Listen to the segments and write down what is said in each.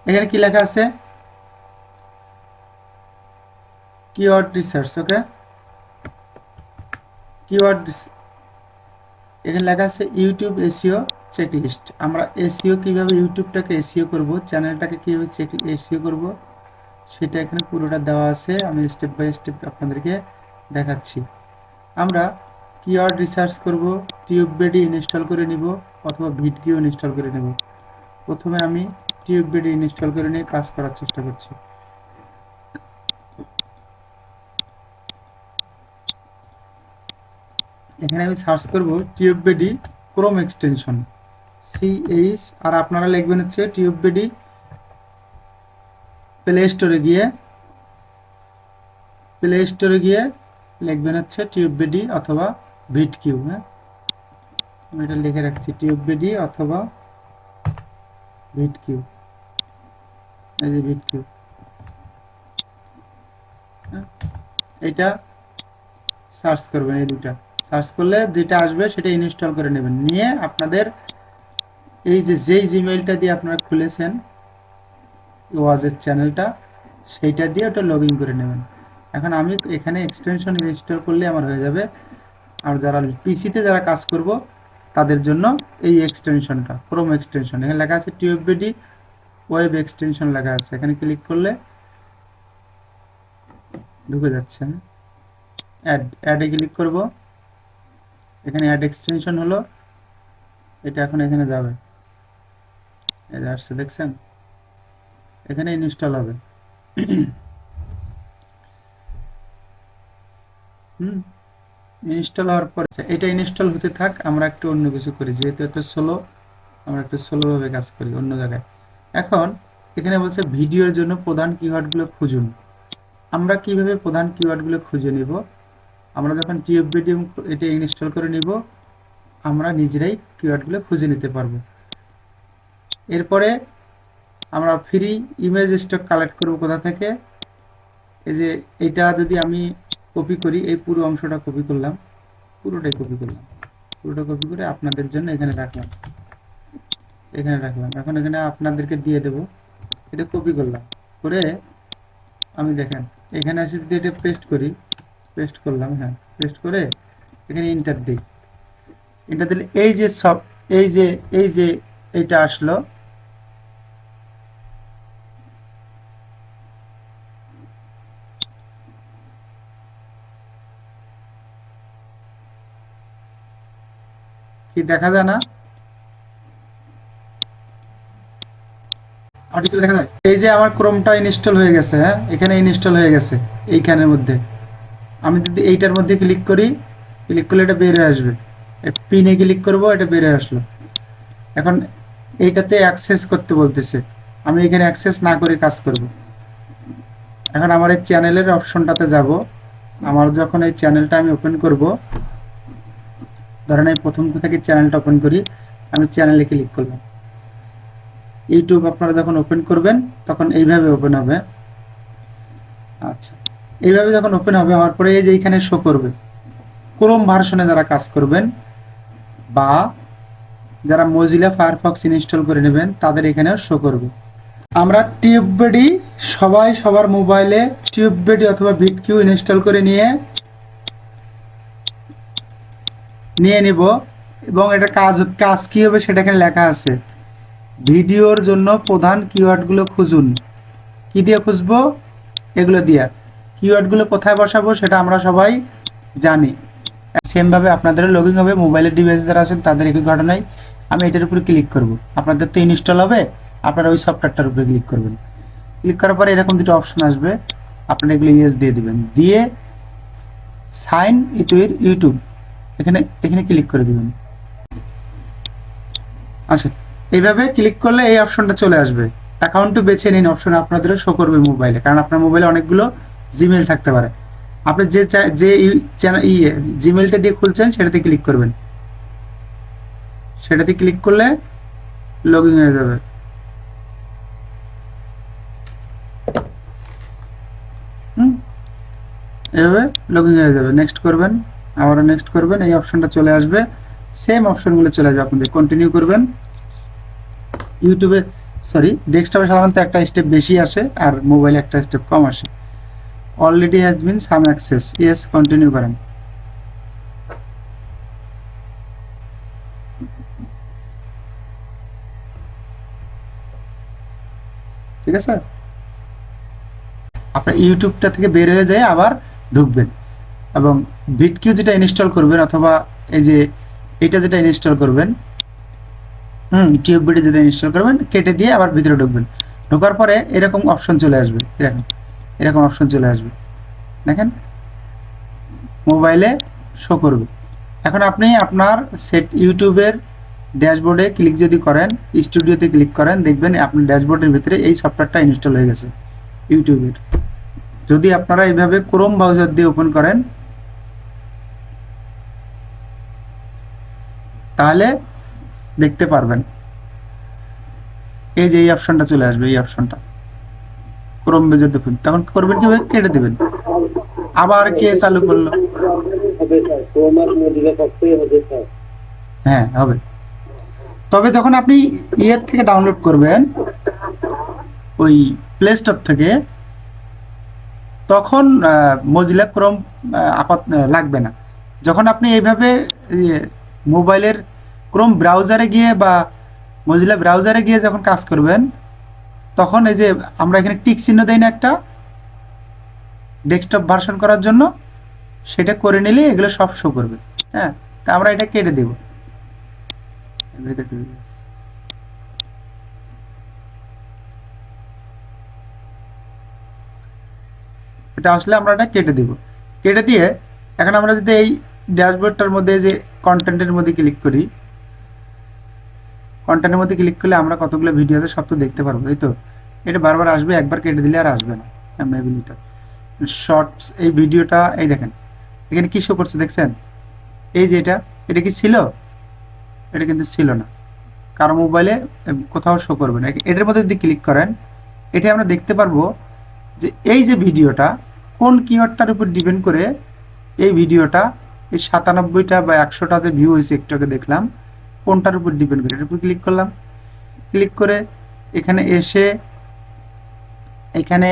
এখানে কি লেখা আছে? Keyword research. ওকে, কিওয়ার্ড এখানে লেখা আছে ইউটিউব এসইও চেকলিস্ট। আমরা এসইও কিভাবে, ইউটিউবটাকে এসইও করব, চ্যানেলটাকে কিভাবে এসইও করব সেটা এখানে পুরোটা দেওয়া আছে। আমি স্টেপ বাই স্টেপ আপনাদেরকে দেখাচ্ছি। আমরা কিওয়ার্ড রিসার্চ করব, টিউববেডি ইনস্টল করে নিব অথবা ভিডকিউ ইনস্টল করে নেব। প্রথমে আমি টিউববেডি ইনস্টল করে নিয়ে কাজ করার চেষ্টা করছি। এখানে আমি সার্চ করব টিউববেডি ক্রোম এক্সটেনশন সিএইচ, আর আপনারা লিখবেন হচ্ছে টিউববেডি প্লে স্টোরে গিয়ে লিখবেন হচ্ছে টিউববেডি অথবা ভিডকিউ। হ্যাঁ, আমি এটা লিখে রাখছি, টিউববেডি অথবা ভিডকিউ। এই যে ভিডকিউ, এটা সার্চ করবেন। এই দুটা সার্চ করলে যেটা আসবে সেটা ইনস্টল করে নেবেন। নিয়ে আপনাদের এই যে যেই জিমেইলটা দিয়ে আপনারা খুলেছেন ওয়াজের চ্যানেলটা, সেইটা দিয়ে ওটা লগ ইন করে নেবেন। এখন আমি এখানে এক্সটেনশন ইনস্টল করলে আমার হয়ে যাবে। আর যারা পিসিতে যারা কাজ করব তাদের জন্য এই এক্সটেনশনটা ক্রোম এক্সটেনশন, এখানে লেখা আছে টিউববেডি ওয়েব এক্সটেনশন লেখা আছে। এখানে ক্লিক করলে ঢুকে যাচ্ছে। অ্যাডে ক্লিক করব, এখানে অ্যাড এক্সটেনশন হলো, এটা এখন এখানে যাবে। এই যে আসছে, দেখছেন? এখানে ইনস্টল হবে। ইনস্টল হওয়ার পরে এটা ইনস্টল হতে থাক, আমরা একটু অন্য কিছু করি, যেহেতু এত স্লো, আমরা একটু স্লোভাবে কাজ করি অন্য জায়গায়। এখন এখানে বলছে ভিডিওর জন্য প্রধান কিওয়ার্ডগুলো খুঁজুন। আমরা কিভাবে প্রধান কিওয়ার্ডগুলো খুঁজে নিব? আমরা যখন টিউববেডি এটা ইনস্টল করে নিব, আমরা নিজেরাই কিওয়ার্ডগুলো খুঁজে নিতে পারবো। এরপরে আমরা ফ্রি ইমেজ স্টক কালেক্ট করব কোথা থেকে? এই যে এটা যদি আমি কপি করি, এই পুরো অংশটা কপি করলাম, পুরোটা কপি করে আপনাদের জন্য এখানে রাখলাম। এখন এখানে আপনাদেরকে দিয়ে দেব। এটা কপি করলাম, করে আমি দেখেন এখানে এসে যদি এটা পেস্ট করলাম। হ্যাঁ, পেস্ট করে এখানে ইন্টার দিই। ইন্টার দিলে এই যে সব এই যে এইটা আসলো। কি দেখা যায় না? দেখা যায় এই যে আমার ক্রোমটা ইনস্টল হয়ে গেছে। হ্যাঁ, এখানে ইনস্টল হয়ে গেছে এইখানের মধ্যে। আমি যদি এইটার মধ্যে ক্লিক করলে এটা বের হয়ে আসবে। পিনে ক্লিক করব, এটা বের হয়ে আসলো। এখন এইটাতে অ্যাক্সেস করতে বলতেছে, আমি এখানে অ্যাক্সেস না করে কাজ করব। এখন আমার এই চ্যানেলের অপশনটাতে যাব। আমার যখন এই চ্যানেলটা আমি ওপেন করব, ধরেন আমি প্রথম থেকে চ্যানেলটা ওপেন করি, আমি চ্যানেলে ক্লিক করলাম। ইউটিউব আপনারা যখন ওপেন করবেন তখন এইভাবে ওপেন হবে। আচ্ছা, এইভাবে যখন ওপেন হবে, হওয়ার পরে এই যে এইখানে শো করবে। ক্রোম ভার্সনে যারা কাজ করবেন বা যারা মজিলা ফায়ারফক্স ইনস্টল করে নেবেন তাদের এখানেও শো করবে। আমরা টিউববেডি সবাই সবার মোবাইলে টিউববেডি অথবা ভিডকিউ ইনস্টল করে নিয়ে নিব, এবং এটা কাজ কি হবে সেটা এখানে লেখা আছে। ভিডিওর জন্য প্রধান কিওয়ার্ডগুলো খুঁজুন। কি দিয়ে খুঁজবো? এগুলো দিয়ে। কিওয়ার্ডগুলো কোথায় বসাবো সেটা আমরা সবাই জানি। সেমভাবে আপনাদের লগ ইন হবে। মোবাইলের ডিভাইস যারা আছেন তাদের একই ঘটনায়। আমি এটার উপরে ক্লিক করব, আপনাদের তো ইনস্টল হবে, আপনারা ওই সফটওয়্যারটার উপরে ক্লিক করবেন। ক্লিক করার পরে এরকম দুটো অপশন আসবে, আপনারা এগুলো ইয়েস দিয়ে দিবেন। দিয়ে সাইন ইট উইথ ইউটিউব এখানে ক্লিক করে দিবেন। আচ্ছা, এইভাবে ক্লিক করলে এই অপশনটা চলে আসবে। অ্যাকাউন্টও বেছে নিন অপশন আপনাদেরও শো করবে মোবাইলে, কারণ আপনার মোবাইলে অনেকগুলো জিমেইল থাকতে পারে। আপনি যে জিমেইলটা দিয়ে খুলছেন সেটাতে ক্লিক করবেন। সেটাতে ক্লিক করলে লগ ইন হয়ে যাবে। এভাবে লগ ইন হয়ে যাবে। নেক্সট করবেন, আবারও নেক্সট করবেন, এই অপশনটা চলে আসবে। সেম অপশনগুলো চলে আসবে, আপনাদের কন্টিনিউ করবেন। ইউটিউবে সরি, ডেস্কটপে সাধারণত একটা স্টেপ বেশি আসে আর মোবাইলে একটা স্টেপ কম আসে। Already has been some access, yes continue করেন। ঠিক আছে, আপনার ইউটিউবটা থেকে বের হয়ে যায় আবার ঢুকবেন, এবং ভিটকিউ যেটা ইনস্টল করবেন অথবা এই যে এটা যেটা ইনস্টল করবেন, টিউববিডি যেটা ইনস্টল করবেন কেটে দিয়ে আবার ভিতরে ঢুকবেন। ঢোকার পরে এরকম অপশন চলে আসবে, দেখেন এরকম অপশন চলে আসবে, দেখেন মোবাইলে শো করবে। এখন আপনি আপনার সেট ইউটিউবের ড্যাশবোর্ডে ক্লিক যদি করেন, স্টুডিওতে ক্লিক করেন, দেখবেন আপনার ড্যাশবোর্ডের ভিতরে এই সফটওয়্যারটা ইনস্টল হয়ে গেছে ইউটিউবের। যদি আপনারা এইভাবে ক্রোম ব্রাউজার দিয়ে ওপেন করেন তাহলে দেখতে পারবেন এই যে এই অপশনটা চলে আসবে, এই অপশনটা ক্রোম ব্রাউজার দেখুন। তখন করবেন কিভাবে, কেটে দিবেন। আবার কে চালু করলো, হ্যাঁ হবে। তবে যখন আপনি ইয়ের থেকে ডাউনলোড করবেন ওই প্লে স্টোর থেকে, তখন মজিলা ক্রোম আপাত লাগবে না। যখন আপনি এইভাবে মোবাইলের ক্রোম ব্রাউজারে গিয়ে বা মজিলা ব্রাউজারে গিয়ে যখন কাজ করবেন, তখন এই যে আমরা এখানে টিক চিহ্ন দেই না একটা ডেস্কটপ ভার্সন করার জন্য, সেটা করে নিলে এগুলো সব শো করবে। হ্যাঁ, তা আমরা এটা কেটে দেব। এটা আসলে আমরা এটা কেটে দিব। কেটে দিয়ে এখন আমরা যদি এই ড্যাশবোর্ডটার মধ্যে যে কন্টেন্টের মধ্যে ক্লিক করি, কন্টেন্টের মধ্যে ক্লিক করলে আমরা কতগুলো ভিডিও আছে সব তো দেখতে পারবো, তাই তো। এটা বারবার আসবে, একবার কেটে দিলে আর আসবে না। মেবিলিটা শর্টস, এই ভিডিওটা এই দেখেন এখানে কি শো করছে দেখছেন, এই যে এটা কি ছিল, এটা কিন্তু ছিল না, কারো মোবাইলে কোথাও শো করবে না। এটার মধ্যে যদি ক্লিক করেন, এটা আমরা দেখতে পারবো যে এই যে ভিডিওটা কোন কিওয়ার্ডটার উপর ডিপেন্ড করে এই ভিডিওটা, এই 97টা বা 100টা যে ভিউ হয়েছে একটু আগে দেখলাম, কোনটার উপর ডিপেন্ড করে। এটার উপর ক্লিক করলাম, ক্লিক করে এখানে এসে এখানে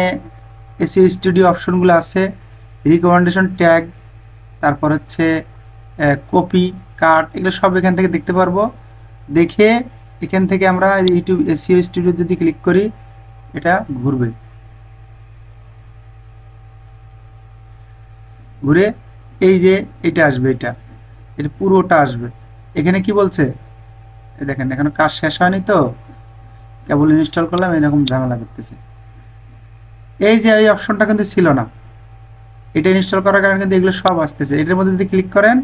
এসি স্টুডিও অপশনগুলো আছে, রিকমেন্ডেশন ট্যাগ, তারপর হচ্ছে কপি কাট, এগুলো সব এখান থেকে দেখতে পারবো। দেখে এখান থেকে আমরা ইউটিউব এসিও স্টুডিও যদি ক্লিক করি, এটা ঘুরবে, ঘুরে এই যে এটা আসবে, এটা পুরোটা আসবে। এখানে কি বলছে দেখেন, এখনো কাজ শেষ হয়নি তো, কেবল ইনস্টল করলাম, এরকম ঝামেলা করতেছে। এই যে এই অপশনটা কিন্তু ছিল না, এটা ইনস্টল করার কারণে কিন্তু এগুলো সব আসতেছে। এটার মধ্যে যদি ক্লিক করেন,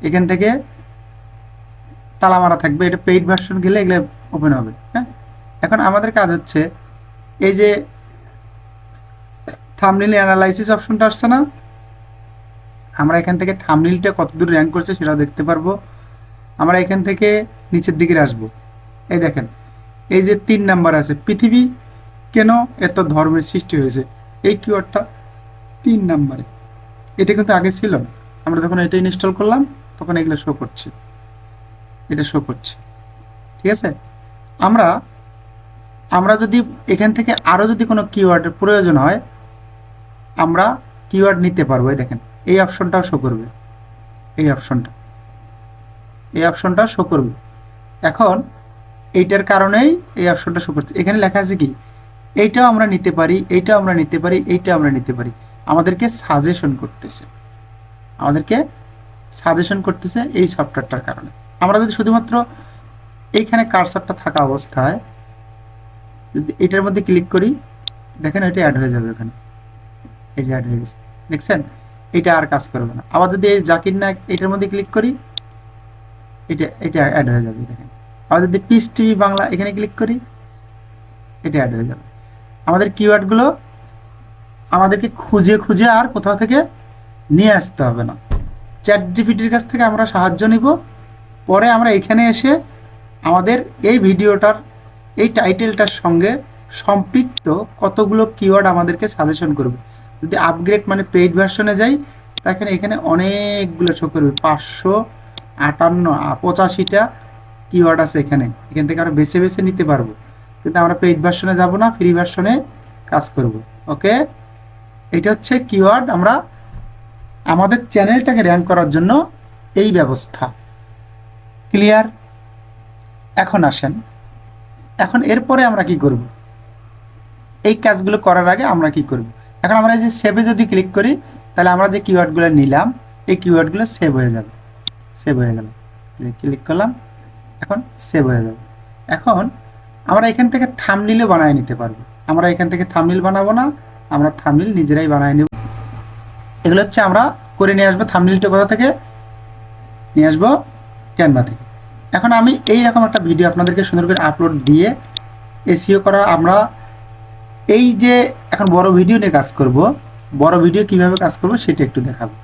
এখান থেকে তালা মারা থাকবে, এটা পেইড ভার্সন গেলে এগুলো ওপেন হবে। হ্যাঁ, এখন আমাদের কাজ হচ্ছে এই যে থাম্বনেল অ্যানালাইসিস অপশনটা আসছে না, আমরা এখান থেকে থাম্বনেলটা কতদূর র্যাঙ্ক করছে সেটাও দেখতে পারবো। আমরা এখান থেকে নিচের দিকে আসবো, এই দেখেন এই যে 3 নাম্বার আছে, পৃথিবী কেন এত ধর্মের সৃষ্টি হয়েছে, এই কিওয়ার্ডটা 3 নাম্বারে। এটা কিন্তু আগে ছিল না, আমরা যখন এটা ইনস্টল করলাম তখন এগুলো শো করছে, এটা শো করছে। ঠিক আছে, আমরা যদি এখান থেকে আরো যদি কোনো কিওয়ার্ডের প্রয়োজন হয়, আমরা কিওয়ার্ড নিতে পারবো। এই দেখেন এই অপশনটাও শো করবে, এই অপশনটা শো করবে। এখন এইটার কারণেই এই অপশনটা শো করছে। এখানে লেখা আছে কি, এইটাও আমরা নিতে পারি, এইটাও আমরা নিতে পারি, এইটাও আমরা নিতে পারি। আমাদেরকে সাজেশন করতেছে এই সফটওয়্যারটার কারণে। আমরা যদি শুধুমাত্র এইখানে কার্সারটা থাকা অবস্থায় যদি এটার মধ্যে ক্লিক করি, দেখেন এটা অ্যাড হয়ে যাবে এখানে, এই যে অ্যাড হয়ে গেছে, দেখছেন এটা আর কাজ করবে না। আবার যদি এই জাকির নায়ক এটার মধ্যে ক্লিক করি, এটা অ্যাড হয়ে যাবে, দেখেন। আবার যদি পিস টিভি বাংলা এখানে ক্লিক করি, এটা অ্যাড হয়ে যাবে। আমাদের কিওয়ার্ডগুলো আমাদেরকে খুঁজে খুঁজে আর কোথাও থেকে নিয়ে আসতে হবে না, চ্যাট জিপিটির কাছ থেকে আমরা সাহায্য নিব। পরে আমরা এখানে এসে আমাদের এই ভিডিওটার এই টাইটেলটার সঙ্গে সম্পৃক্ত কতগুলো কিওয়ার্ড আমাদেরকে সাজেশন করবে। যদি আপগ্রেড মানে পেইড ভার্সনে যাই, তাহলে এখানে অনেকগুলো শো করবে, 585টা কিওয়ার্ড আছে এখানে। এখান থেকে আমরা বেছে বেছে নিতে পারবো। কিন্তু আমরা পেইড ভার্সনে যাব না, ফ্রি ভার্সনে কাজ করব। ওকে, এটা হচ্ছে কিওয়ার্ড আমরা আমাদের চ্যানেলটাকে র্যাঙ্ক করার জন্য এই ব্যবস্থা। ক্লিয়ার? এখন আসেন, এখন এরপরে আমরা কি করব? এই কাজগুলো করার আগে আমরা কি করব? এখন আমরা যে সেভে যদি ক্লিক করি, তাহলে আমরা যে কিওয়ার্ডগুলো নিলাম এই কিওয়ার্ডগুলো সেভ হয়ে যাবে। সেভ হয়ে গেল, ক্লিক করলাম, এখন সেভ হয়ে যাবে। এখন আমরা এখান থেকে থাম্বনেইলও বানিয়ে নিতে পারবো। আমরা এখান থেকে থাম্বনেইল বানাবো না, আমরা থাম্বনেইল নিজেরাই বানিয়ে নেব। এগুলো হচ্ছে আমরা করে নিয়ে আসবো। থাম্বনেইলটা কোথা থেকে নিয়ে আসবো? ক্যানভা থেকে। এখন আমি এই রকম একটা ভিডিও আপনাদেরকে সুন্দর করে আপলোড দিয়ে এসইও করা, আমরা এই যে এখন বড় ভিডিও নিয়ে কাজ করব, বড় ভিডিও কিভাবে কাজ করব সেটা একটু দেখাবো।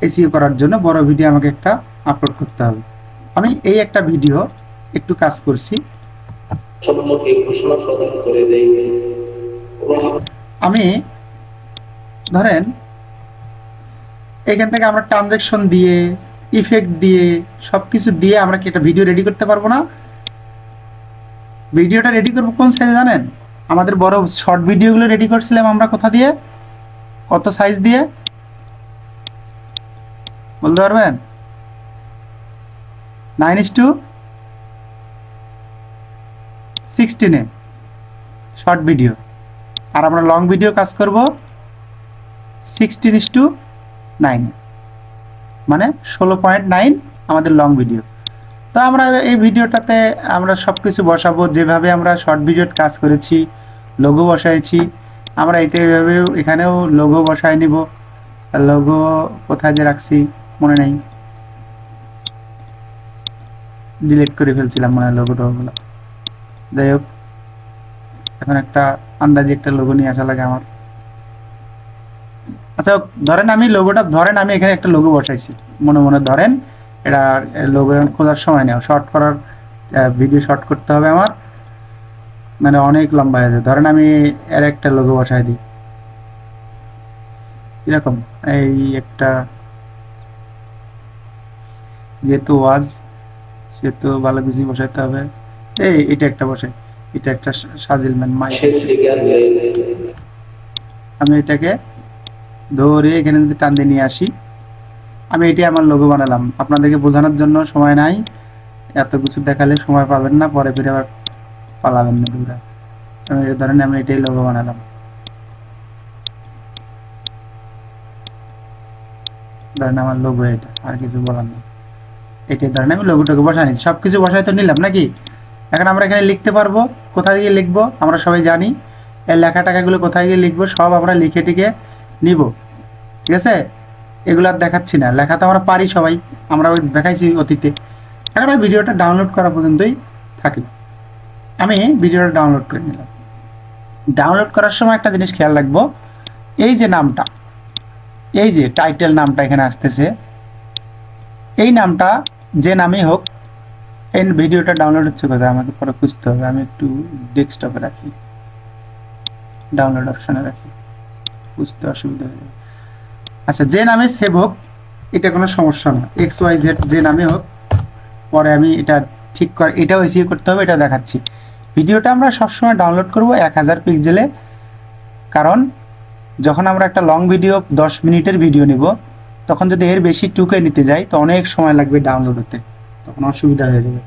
এসইও করার জন্য বড় ভিডিও আমাকে একটা আপলোড করতে হবে। আমি এই একটা ভিডিও একটু কাজ করছি, আমি ধরেন এখান থেকে আমরা ট্রানজ্যাকশন দিয়ে ইফেক্ট দিয়ে সবকিছু দিয়ে আমরা কি একটা ভিডিও রেডি করতে পারবো না? ভিডিওটা রেডি করবো কোন সাইজে জানেন? আমাদের বড় শর্ট ভিডিওগুলো রেডি করছিলাম আমরা কোথা দিয়ে, কত সাইজ দিয়ে বলতে পারবেন? 9:16 শর্ট ভিডিও। আর আমরা লং ভিডিও কাজ করব 16:9, মানে 16.9 আমাদের লং ভিডিও। তো আমরা এই ভিডিওটাতে আমরা সব কিছু বসাবো যেভাবে আমরা শর্ট ভিডিওর কাজ করেছি, লোগো বসাইছি, আমরা এইভাবে এখানেও লোগো বসাই নিব। লোগো কোথায় যে রাখছি মনে নেই, ডিলিট করে ফেলছিলাম মনে হয় লোগোটা। যাই হোক, এখন একটা আন্দাজে একটা লোগো নিয়ে আসা লাগে আমার। আচ্ছা ধরেন আমি লোগোটা, ধরেন আমি এখানে একটা লোগো বসাইছি মনে মনে, ধরেন এটা লোগো খোঁজার সময় নেই, শর্ট করার ভিডিও শর্ট করতে হবে আমার, মানে অনেক লম্বা হয়ে যায়। ধরেন আমি এর একটা লোগো বসাই দিই এরকম, এই একটা, যেহেতু ওয়াজ সেহেতু ভালো কিছু বসাইতে হবে। এটা একটা বসাই, এটা একটা সাজিলম্যান মাই, আমি এটাকে ধরে এখানে যদি টান দিয়ে নিয়ে আসি, আমি এটি আমার লোগো বানালাম। আপনাদেরকে বোঝানোর জন্য সময় নাই, এত কিছু দেখালে সময় পাবেন না, পরে ফিরে আবার পালাবেন না দূরে। ধরেন আমি এটাই লোগো বানালাম, ধরেন আমার লোগো এটা, আর কিছু বলার নেই। এটাই ধরেন আমি লোগোটাকে বসাই নিচ্ছি, সব কিছু বসাই তো নিলাম নাকি। এখন আমরা এখানে লিখতে পারবো, কোথায় গিয়ে লিখবো আমরা সবাই জানি, এই লেখা টাকাগুলো কোথায় গিয়ে লিখবো সব আমরা লিখে টিকে নিব। ঠিক আছে, এগুলো আর দেখাচ্ছি না, লেখা তো আমরা পারি সবাই, আমরা ওই দেখাইছি অতীতে। এখন ওই ভিডিওটা ডাউনলোড করা পর্যন্তই থাকি। আমি ভিডিওটা ডাউনলোড করে নিলাম। ডাউনলোড করার সময় একটা জিনিস খেয়াল রাখবো, এই যে নামটা, এই যে টাইটেল নামটা এখানে আসতেছে, এই নামটা যে নামই হোক, এই ভিডিওটা ডাউনলোড হচ্ছে কোথায় আমাকে পরে খুঁজতে হবে। আমি একটু ডেস্কটপে রাখি, ডাউনলোড অপশনে রাখি, বুঝতে অসুবিধা হয়ে যাবে। আচ্ছা, যে নামে সেভ হোক এটা কোনো সমস্যা না, XYZ যে নামে হোক, পরে আমি এটা ঠিক করে এটাও এসিও করতে হবে, এটা দেখাচ্ছি। ভিডিওটা আমরা সবসময় ডাউনলোড করব 1000 পিক্সেলে, কারণ যখন আমরা একটা লং ভিডিও 10 মিনিটের ভিডিও নিব, তখন যদি এর বেশি টুকে নিতে যাই তো অনেক সময় লাগবে ডাউনলোড হতে, তখন অসুবিধা হয়ে যাবে।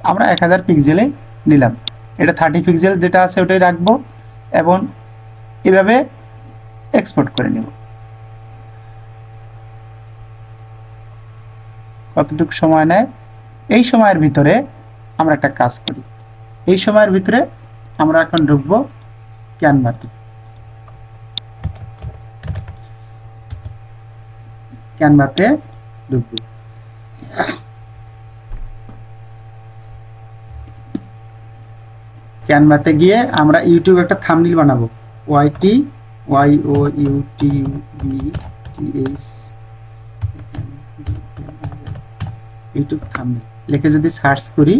আমরা 1000 পিক্সেলে নিলাম, এটা 30 পিক্সেল যেটা আছে ওটাই রাখবো, এবং এভাবে এক্সপোর্ট করে নিব। কতটুকু সময় নেয়? এই সময়ের ভিতরে আমরা একটা কাজ করি, এই সময়ের ভিতরে আমরা এখন ঢুকবো ক্যানভাতে। ক্যানভাতে ঢুকবো, ক্যানভাতে গিয়ে আমরা ইউটিউব একটা থাম্বনেইল বানাবো, YOUTUBE ইউটিউব থাম্বনেইল লিখে যদি সার্চ করি,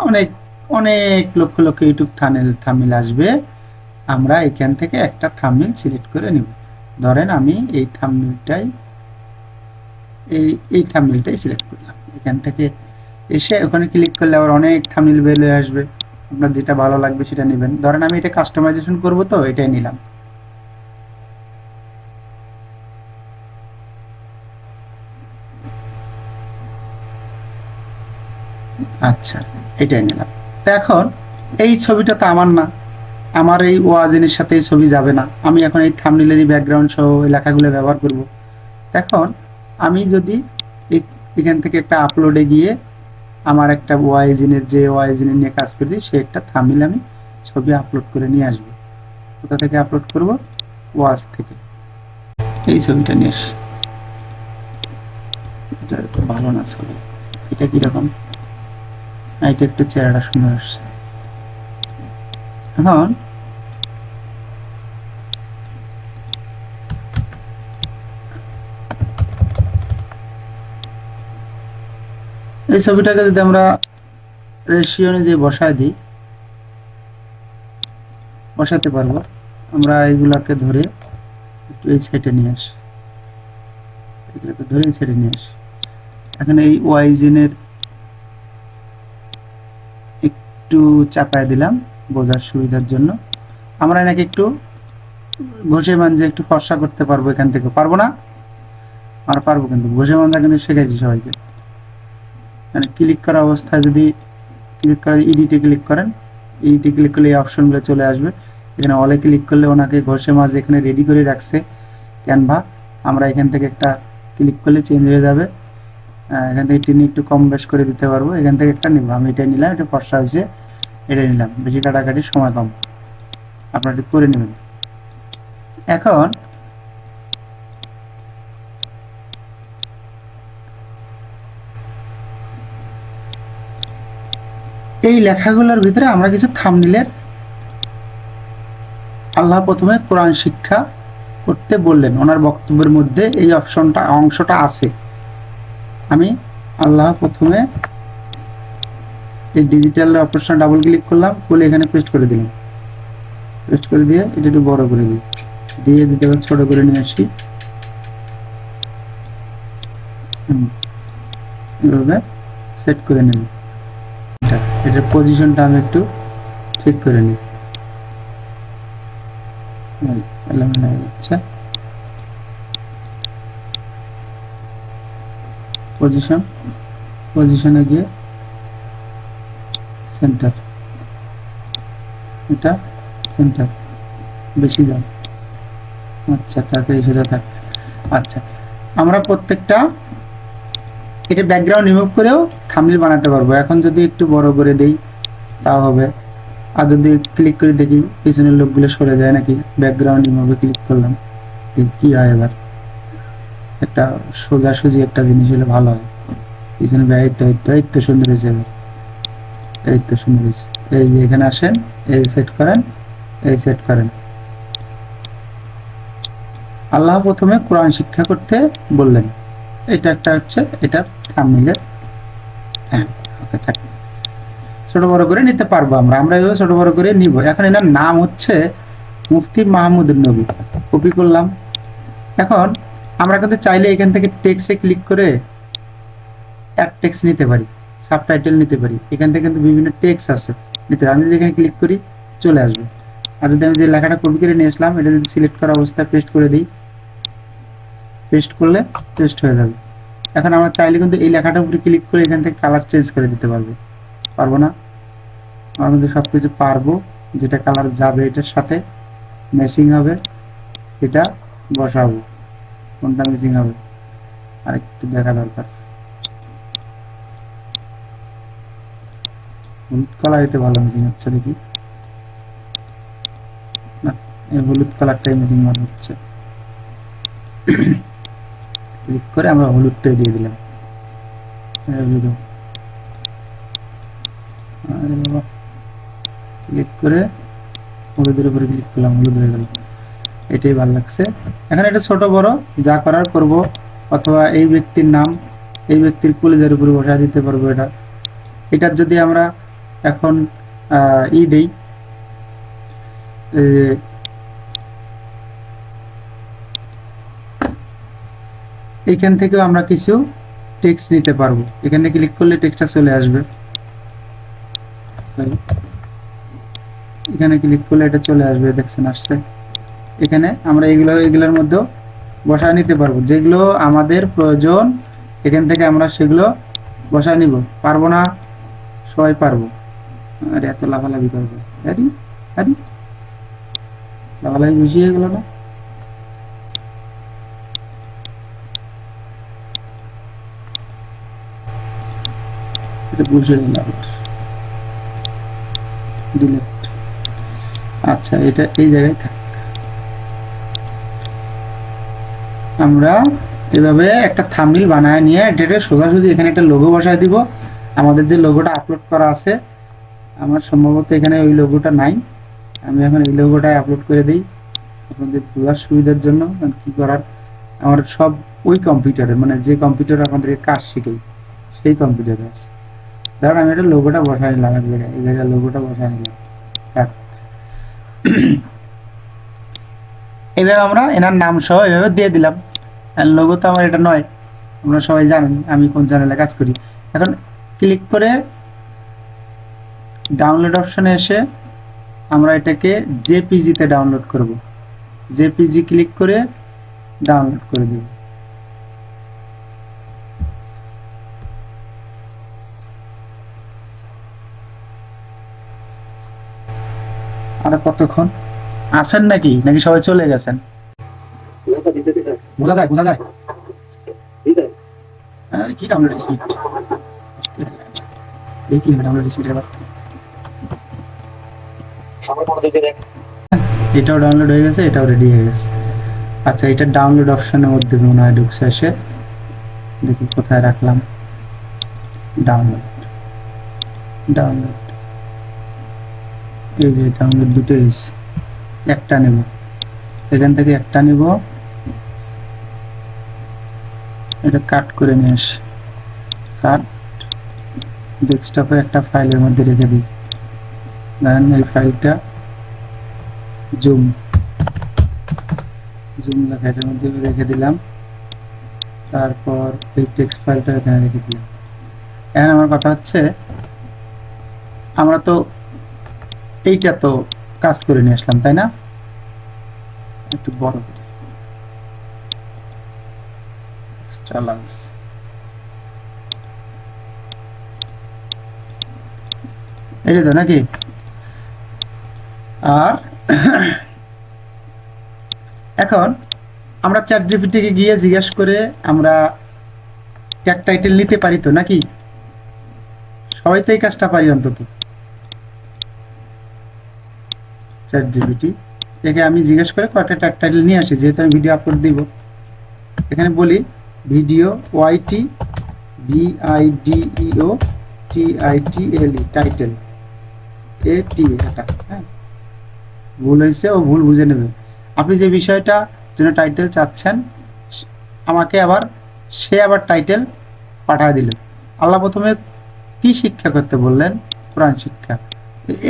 অনেক অনেক লক্ষ লক্ষ ইউটিউব থাম্বনেইল আসবে। আমরা এখান থেকে একটা থাম্বনেইল সিলেক্ট করে নিব। ধরেন আমি এই থাম্বনেইলটাই সিলেক্ট করলাম, এখান থেকে এসে ওখানে ক্লিক করলে আবার অনেক থাম্বনেল বের হয়ে আসবে। আপনার যেটা ভালো লাগবে সেটা নেবেন। ধরেন আমি এটা কাস্টমাইজেশন করব, তো এটাই নিলাম। আচ্ছা, এটাই নিলাম। তো এখন এই ছবিটা তো আমার না, আমার এই ওয়াজিনের সাথে এই ছবি যাবে না। আমি এখন এই থাম্বনেলেরই ব্যাকগ্রাউন্ড সহ এই লেখাগুলো ব্যবহার করব। এখন আমি যদি এখান থেকে একটা আপলোডে গিয়ে আমার একটা ওয়াইজিনের, যে ওয়াইজিনের নিয়ে কাজ করি, সে একটা থাম্বনেল আমি ছবি আপলোড করে নিয়ে আসবো। কোথা থেকে আপলোড করব? ওয়াজ থেকে। এই ছবিটা নিয়ে আসি। এটা ভালো না ছবি, এটা কিরকম, এটা একটু চেহারাটা সুন্দর আসছে। এখন এই ছবিটাকে যদি আমরা রেশিও অনুযায়ী বসায় দিই, বসাতে পারবো। আমরা এইগুলাকে ধরে একটু এই সাইডে নিয়ে আসি, এগুলোকে ধরে এই সাইডে নিয়ে আসি। এখন এই ওয়াইজিনের একটু চাপায় দিলাম বোঝার সুবিধার জন্য। আমরা এনাকে একটু ঘষে মাঞ্জে একটু ফর্সা করতে পারবো, এখান থেকে পারবো না? আর পারবো, কিন্তু ঘষে মাঞ্জা কিন্তু শিখাইছি সবাইকে। মানে ক্লিক করা অবস্থায় যদি ক্লিক করে ইডিটে ক্লিক করেন, ইডিটে ক্লিক করলে এই অপশনগুলো চলে আসবে। এখানে অলে ক্লিক করলে ওনাকে ঘষে মাঝে এখানে রেডি করে রাখছে ক্যানভা। আমরা এখান থেকে একটা ক্লিক করলে চেঞ্জ হয়ে যাবে। এখান থেকে টিনি একটু কম বেশ করে দিতে পারবো। এখান থেকে একটা নিব, আমি এটাই নিলাম, এটা ফর্সা হয়েছে, এটাই নিলাম। বেশি কাটাকাটি সময় কম, আপনারা একটু করে নেবেন। এখন এই লেখাগুলোর ভিতরে আমরা কিছু থাম্বনেলের, আল্লাহ প্রথমে কোরআন শিক্ষা করতে বললেন, ওনার বক্তব্যের মধ্যে এই অংশটা আছে। আমি আল্লাহ প্রথমে এই ডিজিটাল অপশন ডাবল ক্লিক করলাম, করলে এখানে পেস্ট করে দিলাম। পেস্ট করে দিয়ে এটা একটু বড় করে দিই, দিয়ে দিতে ছোট করে নিয়ে আসি। এভাবে সেট করে নেব। এটার পজিশনটা আমি একটু ঠিক করে নিই। পজিশনে গিয়ে সেন্টার, এটা সেন্টার বেশি দাম। আচ্ছা, তাতে সেটা থাক। আচ্ছা, আমরা প্রত্যেকটা এটা ব্যাকগ্রাউন্ড রিমুভ করেও থাম্বনেল বানাতে পারবো। এখন যদি একটু বড় করে দেই তাও হবে। আর যদি ক্লিক করে দেখি পিছনের লোকগুলো সরে যায় নাকি, ব্যাকগ্রাউন্ড রিমুভে ক্লিক করলাম, কি হয় এবার? একটা সোজাসুজি একটা জিনিস হলে ভালো হয়। পিছনে এই তো সুন্দর হয়েছে, এই তো সুন্দর হয়েছে। এই যে এখানে আসেন, এই সেট করেন, এই সেট করেন। আল্লাহ প্রথমে কোরআন শিক্ষা করতে বললেন, এটা একটা হচ্ছে এটা থাম্বনেলের। হ্যাঁ, ওকে, থাক। ছোট বড় করে নিতে পারবো আমরা এভাবে ছোট বড় করে নিব। এখন এনার নাম হচ্ছে মুফতি মাহমুদুর নবী, কপি করলাম। এখন আমরা কিন্তু চাইলে এখান থেকে টেক্সটে ক্লিক করে অ্যাড টেক্সট নিতে পারি, সাবটাইটেল নিতে পারি। এখান থেকে কিন্তু বিভিন্ন টেক্সট আছে নিতে। আমি যদি এখানে ক্লিক করি চলে আসবে। আর যদি আমি যে লেখাটা কপি করে নিয়ে আসলাম, এটা যদি সিলেক্ট করা অবস্থায় পেস্ট করে দিই, পেস্ট করলে পেস্ট হয়ে যাবে। এখন আমরা চাইলে কিন্তু এই লেখাটার উপরে ক্লিক করে এখান থেকে কালার চেঞ্জ করে দিতে পারবো, পারবো না? আমরা কিন্তু সব কিছু পারবো। যেটা কালার যাবে এটার সাথে ম্যাচিং হবে, এটা বসাবো। কোনটা ম্যাচিং হবে আর একটু দেখা দরকার। হলুদ কালার, এটা ভালো ম্যাচিং হচ্ছে দেখি। না, এই হলুদ কালারটাই ম্যাচিং ভালো হচ্ছে। ক্লিক করে আমরা হলুদটাই দিয়ে দিলাম। ক্লিক করে হলুদের উপরে ক্লিক করলাম, হলুদ হয়ে গেল। এটাই ভালো লাগছে। এখন এটা ছোট বড় যা করার করব, অথবা এই ব্যক্তির নাম, এই ব্যক্তির কলিজার উপরে বসা দিতে পারবো। এটার যদি আমরা এখন দেই, এইখান থেকেও আমরা কিছু টেক্সট নিতে পারবো। এখানে ক্লিক করলে টেক্সটটা চলে আসবে। সরি, এখানে ক্লিক করলে এটা চলে আসবে, দেখছেন আসছে। এখানে আমরা এগুলোর মধ্যেও বসায় নিতে পারবো, যেগুলো আমাদের প্রয়োজন এখান থেকে আমরা সেগুলো বসায় নিব। পারবো না? সবাই পারবো। আর এত লাফালাফি করবো, আরে আরে লাফালাফি বেশি হয়ে গেল না? এটা বুঝে নিলাম। ডিলেট। আচ্ছা, এটা এই জায়গায় থাক। আমরা এভাবে একটা থাম্বনেল বানায় নিয়ে এটা সোজাসুজি এখানে একটা লোগো বসায় দিব। আমাদের যে লোগোটা আপলোড করা আছে, আমার সম্ভবত এখানে ওই লোগোটা নাই, আমি এখন এই লোগোটাই আপলোড করে দিই আপনাদের বোঝার সুবিধার জন্য। কি করার, আমার সব ওই কম্পিউটারে, মানে যে কম্পিউটারে আপনাদেরকে কাজ শিখাই সেই কম্পিউটারে আছে। ধরুন আমি এটা লোগোটা বসায় নিলাম, এক জায়গায় এই জায়গায় লোগোটা বসায় নিলাম। এভাবে আমরা এনার নাম সহ এভাবে দিয়ে দিলাম। লোগো তো আমার এটা নয়, আপনারা সবাই জানেন আমি কোন চ্যানেলে কাজ করি। এখন ক্লিক করে ডাউনলোড অপশনে এসে আমরা এটাকে জেপিজিতে ডাউনলোড করব। জেপিজি ক্লিক করে ডাউনলোড করে দেব। আর কতক্ষণ আছেন নাকি নাকি সবাই চলে গেছেন? বোঝা যায় বোঝা যায়। আরে কি ডাউনলোড স্পিড, এই কি ডাউনলোড স্পিড এবার। এটাও ডাউনলোড হয়ে গেছে, এটাও রেডি হয়ে গেছে। আচ্ছা, এটা ডাউনলোড অপশনের মধ্যে মনে হয় ঢুকছে, এসে দেখি কোথায় রাখলাম। ডাউনলোড ডাউনলোড, এই যে ডাউনলোড দুটো হয়েছে। একটা নেব, এখান থেকে একটা নেব, এটা কাট করে নিয়ে আসি। কাট, ডেস্কটপে একটা ফাইলের মধ্যে রেখে দিই। ধরেন এই ফাইলটা জুম লেখা এটার মধ্যে রেখে দিলাম। তারপর এই টেক্সট ফাইলটা এখানে রেখে দিলাম। এখন আমার কথা হচ্ছে, আমরা তো এইটা তো কাজ করে নিয়ে আসলাম, তাই না? একটু বড় করে এটা তো নাকি। আর এখন আমরা চ্যাট জিপিটিকে গিয়ে জিজ্ঞেস করে আমরা ট্যাগ টাইটেল নিতে পারি তো নাকি? সবাই তো এই কাজটা পারি অন্তত। চ্যাট জিপিটি একে আমি জিজ্ঞেস করে কয়েকটা ট্যাগ টাইটেল নিয়ে আসি, যেহেতু আমি ভিডিও আপলোড দিব। এখানে বলি ভিডিও ওয়াইটি ভিআইডিইও টিআইটিএলই টাইটেল এটি, এটা হ্যাঁ ভুল হয়েছে, ও ভুল বুঝে নেবে। আপনি যে বিষয়টা জন্য টাইটেল চাচ্ছেন আমাকে আবার সে আবার টাইটেল পাঠিয়ে দিল। আল্লাহ প্রথমে কি শিক্ষা করতে বললেন? কোরআন শিক্ষা।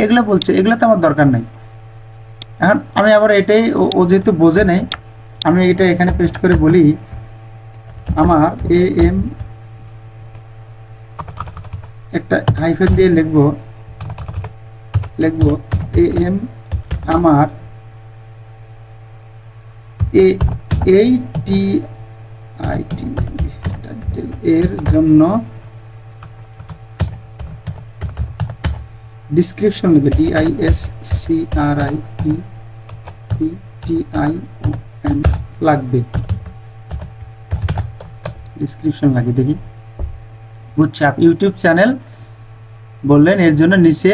এগুলো বলছে, এগুলো তো আমার দরকার নাই। এখন আমি আবার এটাই, ও যেহেতু বোঝে নেই, আমি এটা এখানে পেস্ট করে বলি আমার এম, একটা হাইফেন দিয়ে লিখবো এম আমার এইটি আইটি এর জন্য ডিসক্রিপশন লিখবে DISCRIPTION লাগবে, ডিসক্রিপশন লাগবে। দেখি বুঝছে, আপনি ইউটিউব চ্যানেল বললেন, এর জন্য নিচে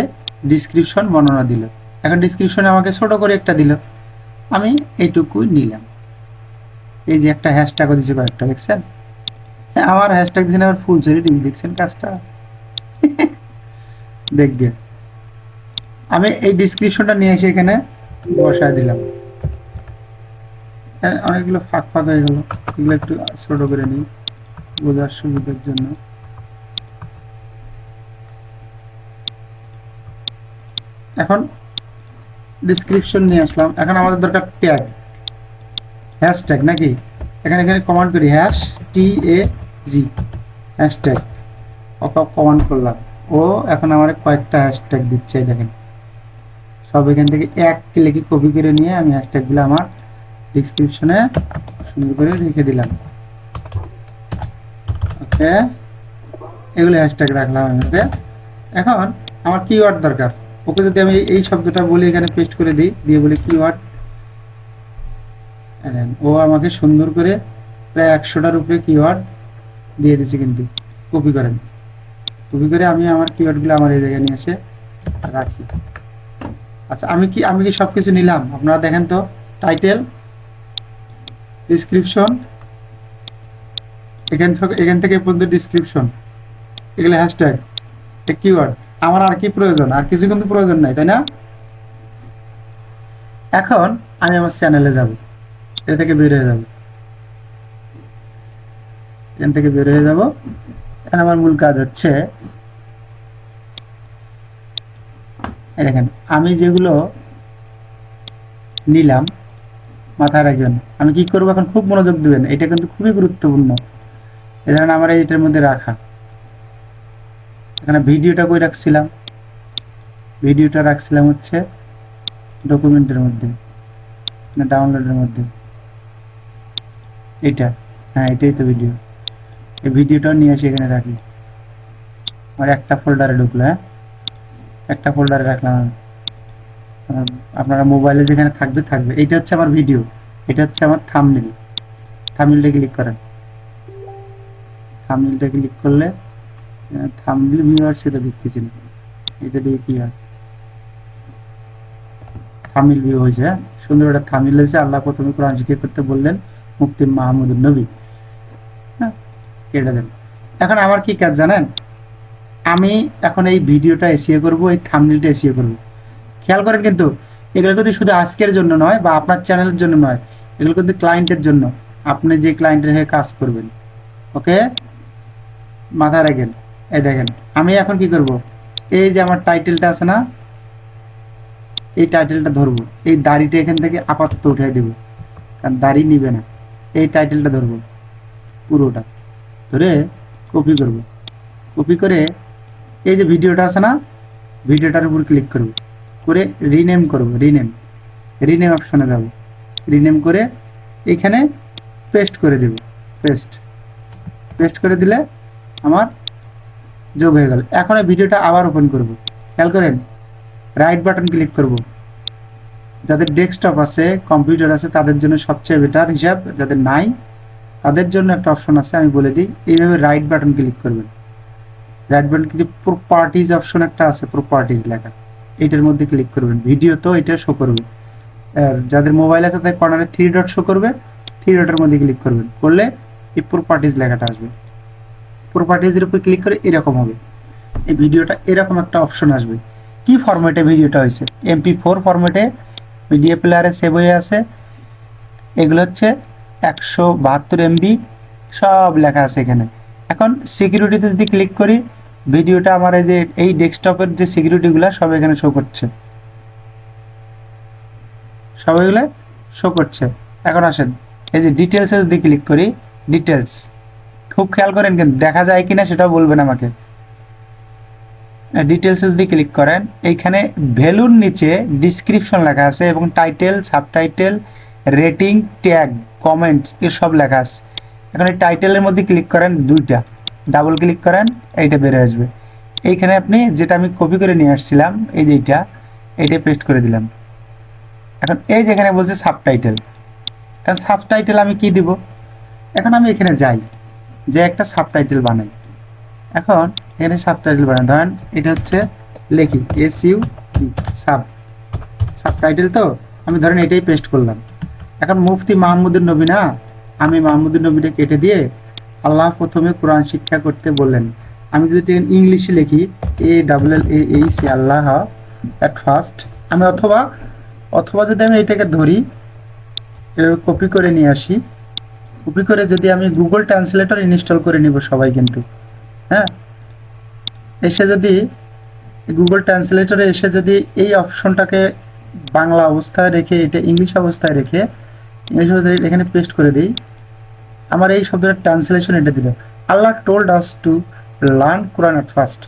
ডিসক্রিপশন বর্ণনা দিল। এখন ডিসক্রিপশনে আমাকে ছোট করে একটা দিল, আমি এইটুকুই নিলাম। এই যে একটা হ্যাশট্যাগও দিচ্ছে কয়েকটা, দেখছেন? আমার হ্যাশট্যাগ দিচ্ছেন আবার ফুল ছড়ি ডিম, দেখছেন কাজটা? দেখবে আমি এই ডিসক্রিপশনটা নিয়ে এসে এখানে বসায় দিলাম। অনেকগুলো ফাঁক হয়ে গেল, এগুলো একটু ছোট করে নিই বোঝার সুবিধার জন্য। এখন ডিসক্রিপশন নিয়ে আসলাম। এখন আমাদের দরকার ট্যাগ, হ্যাশট্যাগ নাকি? এখানে কমান্ড করি হ্যাশ TAG, হ্যাশট্যাগ ওকে কমান্ড করলাম, ও এখন আমার কয়েকটা হ্যাশট্যাগ দিচ্ছে, এই দেখেন সব এখান থেকে এক ক্লিকে কপি করে নিয়ে আমি হ্যাশট্যাগুলো আমার ডেসক্রিপশনে সুন্দর করে লিখে দিলাম। ওকে, এগুলো হ্যাশট্যাগ রাখলাম আমি। ওকে, এখন আমার কিওয়ার্ড দরকার। ওকে যদি আমি এই শব্দটা বলি এখানে পেস্ট করে দিই, দিয়ে বলি কিওয়ার্ড, ও আমাকে সুন্দর করে প্রায় 100টার উপরে কিওয়ার্ড দিয়ে দিচ্ছে, কিন্তু কপি করেন, কপি করে আমি আমার কিওয়ার্ডগুলো আমার এই জায়গায় নিয়ে এসে রাখি। আচ্ছা, আমি কি সব কিছু নিলাম? আপনারা দেখেন তো, টাইটেল, ডিসক্রিপশন, এখান থেকে পর্যন্ত ডিসক্রিপশন, এগুলো হ্যাশট্যাগ, কিওয়ার্ড। আমার আর কি প্রয়োজন? আর কিছু কিন্তু প্রয়োজন নাই, তাই না? এখন আমি আমার চ্যানেলে যাব, এ থেকে বের হয়ে যাব, এখান থেকে বের হয়ে যাব। এখন আমার মূল কাজ হচ্ছে, দেখেন আমি যেগুলো নিলাম মাথায় রাখবেন, আমি কি করবো এখন, খুব মনোযোগ দিবেন, এটা কিন্তু খুবই গুরুত্বপূর্ণ। এই ধরেন আমার এইটার মধ্যে রাখা, এখানে ভিডিওটা কই রাখছিলাম, ভিডিওটা রাখছিলাম হচ্ছে ডকুমেন্টের মধ্যে, ডাউনলোডের মধ্যে, এটা, হ্যাঁ এটাই তো ভিডিও। এই ভিডিওটাও নিয়ে এসে এখানে রাখি, আমার একটা ফোল্ডারে ঢুকলো, হ্যাঁ একটা ফোল্ডারে রাখলাম আমি। আপনারা মোবাইলে যেখানে থাকবে থাকবে। এইটা হচ্ছে আমার ভিডিও, এটা হচ্ছে আমার থাম্বনেল। থাম্বনেলটা ক্লিক করেন, থাম্বনেলটা ক্লিক করলে থাম্বনেল ভিউয়ার্স এটা দেখতেছেন, এটা দিয়ে কি হয়, থাম্বনেল ভিউ হয়েছে, হ্যাঁ সুন্দর একটা থাম্বনেল হয়েছে। আল্লাহ প্রথমে কোরআন শিক্ষা করতে বললেন মুফতি মাহমুদুর নবী, হ্যাঁ কেটে দেন। এখন আমার কি কাজ জানেন, আমি এখন এই ভিডিওটা এসিও করব, এই থাম্বনেলটা এসিও করব। খেয়াল করেন কিন্তু এগুলো কিন্তু শুধু আজকের জন্য নয় বা আপনার চ্যানেলের জন্য নয়, এগুলো কিন্তু ক্লায়েন্টের জন্য, আপনি যে ক্লায়েন্টের হয়ে কাজ করবেন। ওকে, মাথায় রাখেন। এই দেখেন আমি এখন কি করব, এই যে আমার টাইটেলটা আছে না, এই টাইটেলটা ধরবো, এই দাড়িটা এখান থেকে আপাতত উঠাই দেব, কারণ দাড়ি নিবে না। এই টাইটেলটা ধরবো পুরোটা ধরে কপি করব, কপি করে এই যে ভিডিওটা আছে না, ভিডিওটার উপর ক্লিক করব, করে রিনেম করব, রিনেম অপশনে যাব, রিনেম করে এখানে পেস্ট করে দেব, পেস্ট করে দিলে আমার যোগ হয়ে গেল। এখন এই ভিডিওটা আবার ওপেন করব, খেয়াল করেন রাইট বাটন ক্লিক করব। যাদের ডেস্কটপ আছে, কম্পিউটার আছে, তাদের জন্য সবচেয়ে বেটার হিসাব, যাদের নাই তাদের জন্য একটা অপশন আছে, আমি বলে দিই। এইভাবে রাইট বাটন ক্লিক করবেন, right button click, properties option একটা আছে, প্রপার্টিজ লেখা, এইটার মধ্যে ক্লিক করবেন। ভিডিও তো এটা শো করবে, আর যাদের মোবাইল আছে তাদের কর্নারে 3 ডট শো করবে, 3 ডটের মধ্যে ক্লিক করবেন, করলে এই প্রপার্টিজ লেখাটা আসবে। প্রপার্টিজের উপর ক্লিক করে এরকম হবে, এই ভিডিওটা এরকম একটা অপশন আসবে। কি ফরম্যাটে ভিডিওটা হয়েছে, MP4 ফরম্যাটে মিডিয়া প্লেয়ারে সেভ হয়ে আছে। এগুলো হচ্ছে 172 MB, সব লেখা আছে এখানে। এখন সিকিউরিটিতে যদি ক্লিক করি, ভিডিওটা আমার এই যে এই ডেস্কটপের যে সিকিউরিটিগুলো সব এখানে শো করছে, সব এগুলো শো করছে। এখন আসেন এই যে ডিটেলসে যদি ক্লিক করি, ডিটেলস খুব খেয়াল করেন, কিন্তু দেখা যায় কিনা সেটাও বলবেন আমাকে। ডিটেলসে যদি ক্লিক করেন, এইখানে ভ্যালুর নিচে ডিসক্রিপশন লেখা আছে এবং title, subtitle, rating, tag, comments এসব লেখা আছে। এখন এই টাইটেলের মধ্যে ক্লিক করেন, দুইটা ডাবল ক্লিক করেন, এইটা বেড়ে আসবে। এইখানে আপনি যেটা আমি কপি করে নিয়ে আসছিলাম, এই যে এইটা পেস্ট করে দিলাম। এখন এই যেখানে বলছে সাবটাইটেল, কারণ সাবটাইটেল আমি কি দিব, এখন আমি এখানে যাই, যে একটা সাবটাইটেল বানাই। এখন এখানে সাবটাইটেল বানাই, ধরেন এটা হচ্ছে লেখি SU সাবটাইটেল, তো আমি ধরেন এটাই পেস্ট করলাম। এখন মুফতি মাহমুদুর নবী না, আমি মাহমুদুর নবীটা কেটে দিয়ে আল্লাহ প্রথমে কোরআন শিক্ষা করতে বললেন, আমি যদি ইংলিশে লিখি ALLAH আল্লাহ অ্যাট ফার্স্ট, আমি অথবা যদি আমি এটাকে ধরি কপি করে নিয়ে আসি, কপি করে যদি আমি গুগল ট্রান্সলেটর ইনস্টল করে নিব সবাই, কিন্তু হ্যাঁ এসে যদি গুগল ট্রান্সলেটরে এসে যদি এই অপশনটাকে বাংলা অবস্থায় রেখে এটা ইংলিশ অবস্থায় রেখে এখানে পেস্ট করে দিই, আমার এই শব্দটার ট্রান্সলেশন এটা দিল। Allah told us to learn Quran at first.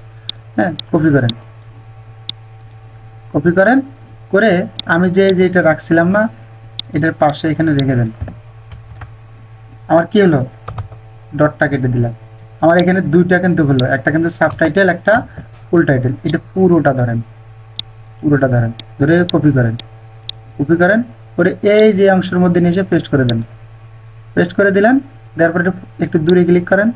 হ্যাঁ, কপি করেন, কপি করেন করে আমি যে এটা রাখছিলাম না, এটার পাশে এখানে রেখে দেন। আমার কি হলো, ডটটা কেটে দিলাম। আমার এখানে দুইটা কিন্তু হলো, একটা কিন্তু সাবটাইটেল, একটা ফুল টাইটেল। এটা পুরোটা ধরেন, পুরোটা ধরেন, ধরে কপি করেন, কপি করেন করে এই যে অংশের মধ্যে নিয়ে এসে পেস্ট করে দেন। পেস্ট করে দিলেন, দেওয়ার পরে একটু দূরে ক্লিক করেন।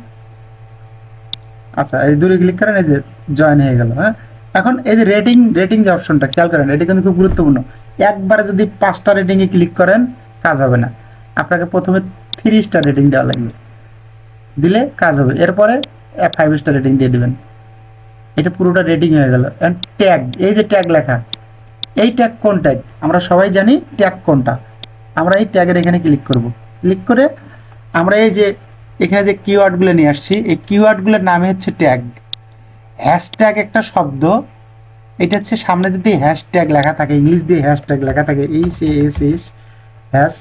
আচ্ছা, এই দূরে ক্লিক করেন, এই যে জয়েন হয়ে গেল। হ্যাঁ, এখন এই যে রেটিং, রেটিং যে অপশনটা খেয়াল করেন, এটা কিন্তু খুব গুরুত্বপূর্ণ। একবারে যদি 5টা রেটিংয়ে ক্লিক করেন কাজ হবে না, আপনাকে প্রথমে 3 স্টার রেটিং দেওয়া লাগবে, দিলে কাজ হবে। এরপরে 5 স্টার রেটিং দিয়ে দিবেন। এটা পুরোটা রেটিং হয়ে গেল। এন্ড ট্যাগ, এই যে ট্যাগ লেখা, এই ট্যাগ কোন ট্যাগ আমরা সবাই জানি, ট্যাগ কোনটা। আমরা এই ট্যাগের এখানে ক্লিক করব। ক্লিক করে আমরা এই যে এখানে যে কিওয়ার্ডগুলো নিয়ে আসছি, এই কিওয়ার্ডগুলোর নামে হচ্ছে ট্যাগ। হ্যাশট্যাগ একটা শব্দ, এটা হচ্ছে সামনে যদি হ্যাশট্যাগ লেখা থাকে, ইংলিশ দিয়ে হ্যাশট্যাগ লেখা থাকে, HASH, হ্যাশ,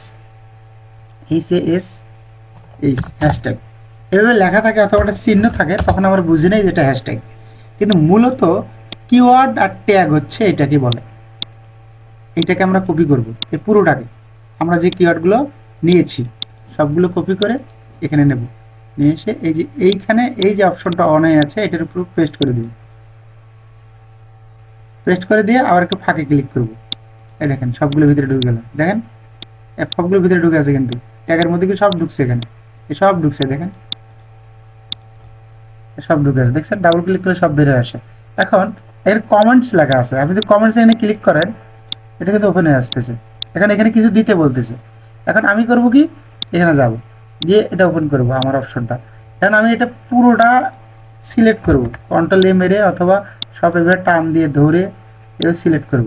HASH, হ্যাশট্যাগ এভাবে লেখা থাকে অথবা একটা চিহ্ন থাকে, তখন আমরা বুঝি নাই যেটা হ্যাশট্যাগ। কিন্তু মূলত কিওয়ার্ড আর ট্যাগ হচ্ছে এটাকে বলে। এটাকে আমরা কপি করব, এই পুরোটাকে আমরা যে কিওয়ার্ডগুলো নিয়েছি সবগুলো কপি করে এখানে নেব, নিয়ে এসে এই যে এইখানে এই যে অপশনটা অন হয়ে আছে এটার উপর পেস্ট করে দিব। পেস্ট করে দিয়ে আবার একটু ফাঁকে ক্লিক করব। এই দেখেন সবগুলো ভিতরে ঢুকে গেল। দেখেন সবগুলো ভিতরে ঢুকে আছে, কিন্তু ট্যাগের মধ্যে কি সব ঢুকছে, এখানে এই সব ঢুকছে, দেখেন সব ঢুকে আছে, দেখছেন? ডাবল ক্লিক করে সব বের হয়ে আসে। এখন এর কমেন্টস লেখা আছে, আপনি যদি কমেন্টস এখানে ক্লিক করেন এটা কিন্তু ওপেন হয়ে আসতেছে। এখন এখানে কিছু দিতে বলতেছে। এখন আমি করব কি, এখানে যাব, গিয়ে এটা ওপেন করব আমার অপশনটা। এখন আমি এটা পুরোটা সিলেক্ট করব, কন্ট্রোল এ মেরে অথবা সব এভাবে টান দিয়ে ধরে এবার সিলেক্ট করব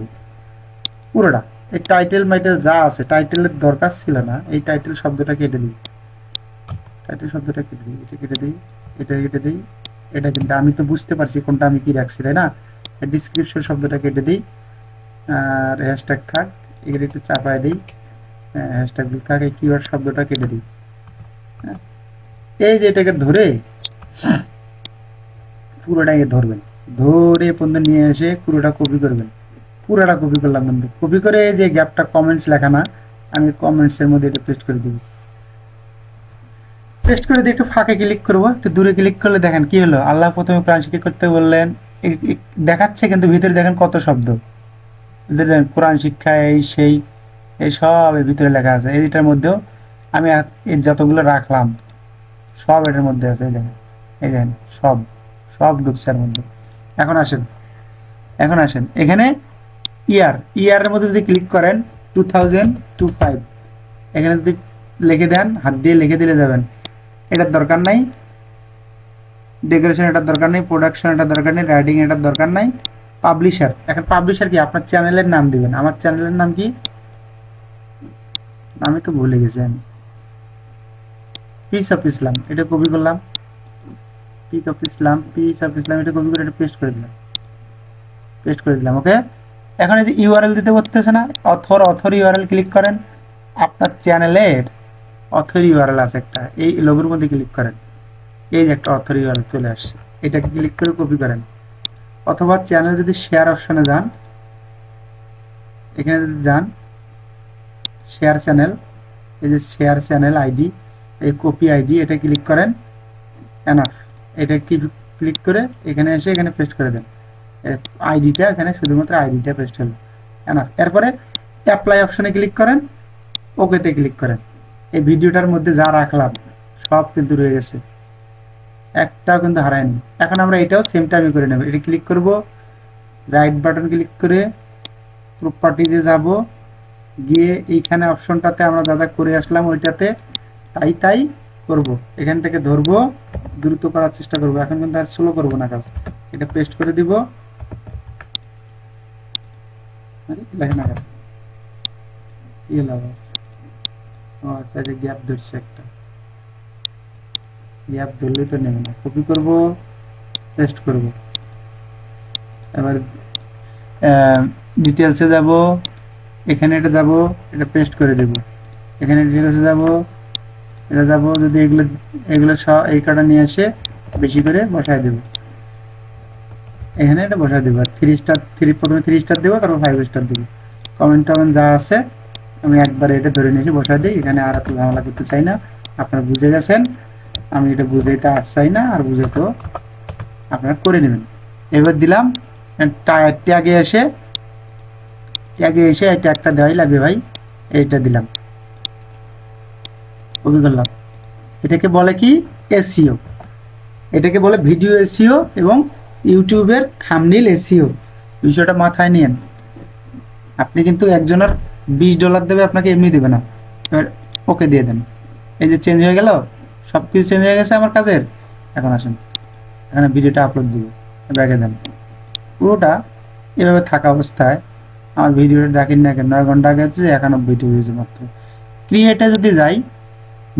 পুরোটা। এই টাইটেল মাইটেল যা আছে, টাইটেলের দরকার ছিল না, এই টাইটেল শব্দটা কেটে দিই, টাইটেল শব্দটা কেটে দিই, এটা কেটে দিই, এটা কেটে দিই। এটা কিন্তু আমি তো বুঝতে পারছি কোনটা আমি কি রাখছি, তাই না? ডিসক্রিপশন শব্দটা কেটে দিই, আর হ্যাশট্যাগ থাক, এগুলো একটু চাপায় দিই, হ্যাশট্যাগ থাক, এই কিওয়ার্ড শব্দটা কেটে দিই। এই যে এটাকে ধরে পুরোটাকে ধরবেন, ধরে পর্যন্ত নিয়ে এসে পুরোটা কপি করবেন। পুরোটা কপি করলাম, কিন্তু কপি করে যে গ্যাপটা কমেন্টস লেখা না, আমি কমেন্টসের মধ্যে এটা পেস্ট করে দিব। পেস্ট করে দিয়ে একটু ফাঁকে ক্লিক করবো, একটু দূরে ক্লিক করলে দেখেন কি হলো, আল্লাহ প্রথমে কোরআন শিক্ষা করতে বললেন, দেখাচ্ছে কিন্তু ভিতরে দেখেন কত শব্দ, কোরআন শিক্ষা এই সেই, এই সব এর ভিতরে লেখা আছে। এইটার মধ্যেও আমি এই যতগুলো রাখলাম সব এটার মধ্যে আছে, এই দেখেন, এই দেখেন সব সব ঢুকছে এর মধ্যে। এখন আসেন, এখন আসেন এখানে ইয়ারের মধ্যে যদি ক্লিক করেন 2025, এখানে যদি লিখে দেন, হাত দিয়ে লিখে দিলে যাবেন। এটার দরকার নাই, ডেকোরেশন এটার দরকার নেই, প্রোডাকশন এটার দরকার নেই, রাইটিং এটার দরকার নাই। পাবলিশার, এখন পাবলিশার কি, আপনার চ্যানেলের নাম দিবেন। আমার চ্যানেলের নাম কি, আমি তো ভুলে গেছি, আমি পিস অফ ইসলাম, এটা কপি করলাম, peace of Islam, peace of Islam, এটা কপি করে এটা পেস্ট করে দিলাম, পেস্ট করে দিলাম। ওকে, এখন এই যে ইউআরএল দিতে বলতেছে না, অথর ইউআরএল ক্লিক করেন, আপনার চ্যানেলের অথর ইউআরএল আছে একটা, এই লোগোর মধ্যে ক্লিক করেন, এই যে একটা অথর ইউআরএল চলে আসছে, এটাকে ক্লিক করে কপি করেন। অথবা চ্যানেল যদি শেয়ার অপশনে যান, এখানে যদি যান শেয়ার চ্যানেল, এই যে শেয়ার চ্যানেল আইডি, এই কপি আইডি, এটা ক্লিক করেন, এনাফ। এটা ক্লিক করে এখানে এসে এখানে পেস্ট করে দেন আইডিটা, এখানে শুধুমাত্র আইডিটা পেস্ট হলো, এনাফ। এরপরে অ্যাপ্লাই অপশনে ক্লিক করেন, ওকেতে ক্লিক করেন। এই ভিডিওটার মধ্যে যা রাখলাম সব কিন্তু রয়ে গেছে, একটাও কিন্তু হারায়নি। এখন আমরা এটাও সেম টাইমে করে নেব। এটা ক্লিক করব, রাইট বাটন ক্লিক করে প্রপার্টিজে যাব, গিয়ে এইখানে অপশনটাতে আমরা দাদা করে আসলাম ওইটাতে তাই করব, এখান থেকে ধরবো, দ্রুত করার চেষ্টা করব, এখন কিন্তু আর স্লো করব না কাজ। এটা পেস্ট করে দিব, লেখা না ও আচ্ছা, যে গ্যাপ ধরছে একটা, গ্যাপ ধরলে তো নেবে না। কপি করব, পেস্ট করব, এবার ডিটেলসে যাব, এখানে এটা যাব, এটা পেস্ট করে দেব, এখানে ডিটেলসে যাব, এটা যাবো যদি এগুলো এগুলো সব এই কটা নিয়ে এসে বেশি করে বসায় দেবো, এখানে এটা বসায় দেবো। আর 3 স্টার, প্রথমে 3 স্টার দেবো, তারপর 5 স্টার দেবো। কমেন্ট টমেন্ট যা আছে আমি একবারে এটা ধরে নিয়ে এসে বসায় দিই। এখানে আর এত ঝামেলা করতে চাই না, আপনারা বুঝে গেছেন। আমি এটা বুঝাইতে আর চাই না, আর বুঝে তো আপনারা করে নেবেন। এবার দিলাম ট্যাগে এসে এই ট্যাগটা দেওয়াই লাগবে ভাই, এইটা দিলাম, কপি করলাম। এটাকে বলে কি এসইও, এটাকে বলে ভিডিও এসইও এবং ইউটিউবের থাম্বনেল এসইও। বিষয়টা মাথায় নিয়েন। আপনি কিন্তু একজনের $20 দেবে, আপনাকে এমনি দেবে না। এবার ওকে দিয়ে দেন। এই যে চেঞ্জ হয়ে গেল, সব কিছু চেঞ্জ হয়ে গেছে আমার কাজের। এখন আসেন, এখানে ভিডিওটা আপলোড দিব, ব্যাগে দেন। পুরোটা এভাবে থাকা অবস্থায় আমার ভিডিওটা দেখেন না কেন, 9 ঘন্টা আগে হচ্ছে 91টি ভিউজ মাত্র। ক্রিয়েটে যদি যাই,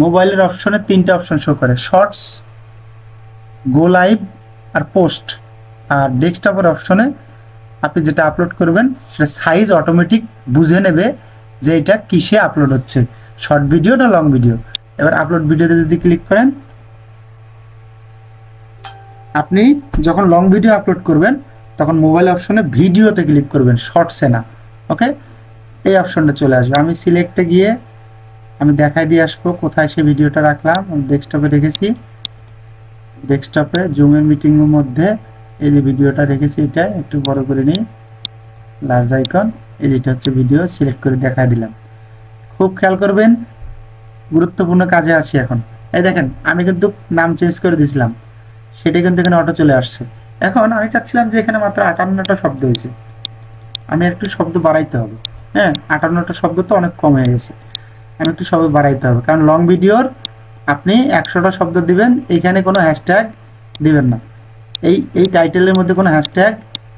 মোবাইলের অপশনে 3টা অপশন শো করে, শর্টস, গো লাইভ আর পোস্ট। আর ডেস্কটপের অপশনে আপনি যেটা আপলোড করবেন সেটা সাইজ অটোমেটিক বুঝে নেবে যে এটা কিসে আপলোড হচ্ছে, শর্ট ভিডিও না লং ভিডিও। এবার আপলোড ভিডিওতে যদি ক্লিক করেন, আপনি যখন লং ভিডিও আপলোড করবেন তখন মোবাইল অপশনে ভিডিওতে ক্লিক করবেন, শর্টসে না। ওকে, এই অপশনটা চলে আসবে। আমি সিলেক্টে গিয়ে আমি দেখাই দিয়ে আসবো কোথায় সে ভিডিওটা রাখলাম। আমি ডেস্কটপে রেখেছি, ডেস্কটপে জুমের মিটিংয়ের মধ্যে এই যে ভিডিওটা রেখেছি, এটা একটু বড় করে নিই, লার্জ আইকন, এই যেটা হচ্ছে ভিডিও, সিলেক্ট করে দেখাই দিলাম। খুব খেয়াল করবেন, গুরুত্বপূর্ণ কাজে আছি এখন। এই দেখেন আমি কিন্তু নাম চেঞ্জ করে দিয়েছিলাম, সেটা কিন্তু এখানে অটো চলে আসছে। এখন আমি চাচ্ছিলাম যে এখানে মাত্র 58টা শব্দ হয়েছে, আমি একটু শব্দ বাড়াইতে হবে। হ্যাঁ, 58টা শব্দ তো অনেক কম হয়ে গেছে, আমি একটু শব্দ বাড়াইতে হবে। কারণ লং ভিডিওর আপনি 100টা শব্দ দিবেন, এইখানে কোনো হ্যাশট্যাগ দিবেন না, এই টাইটেলের মধ্যে কোনো হ্যাশট্যাগ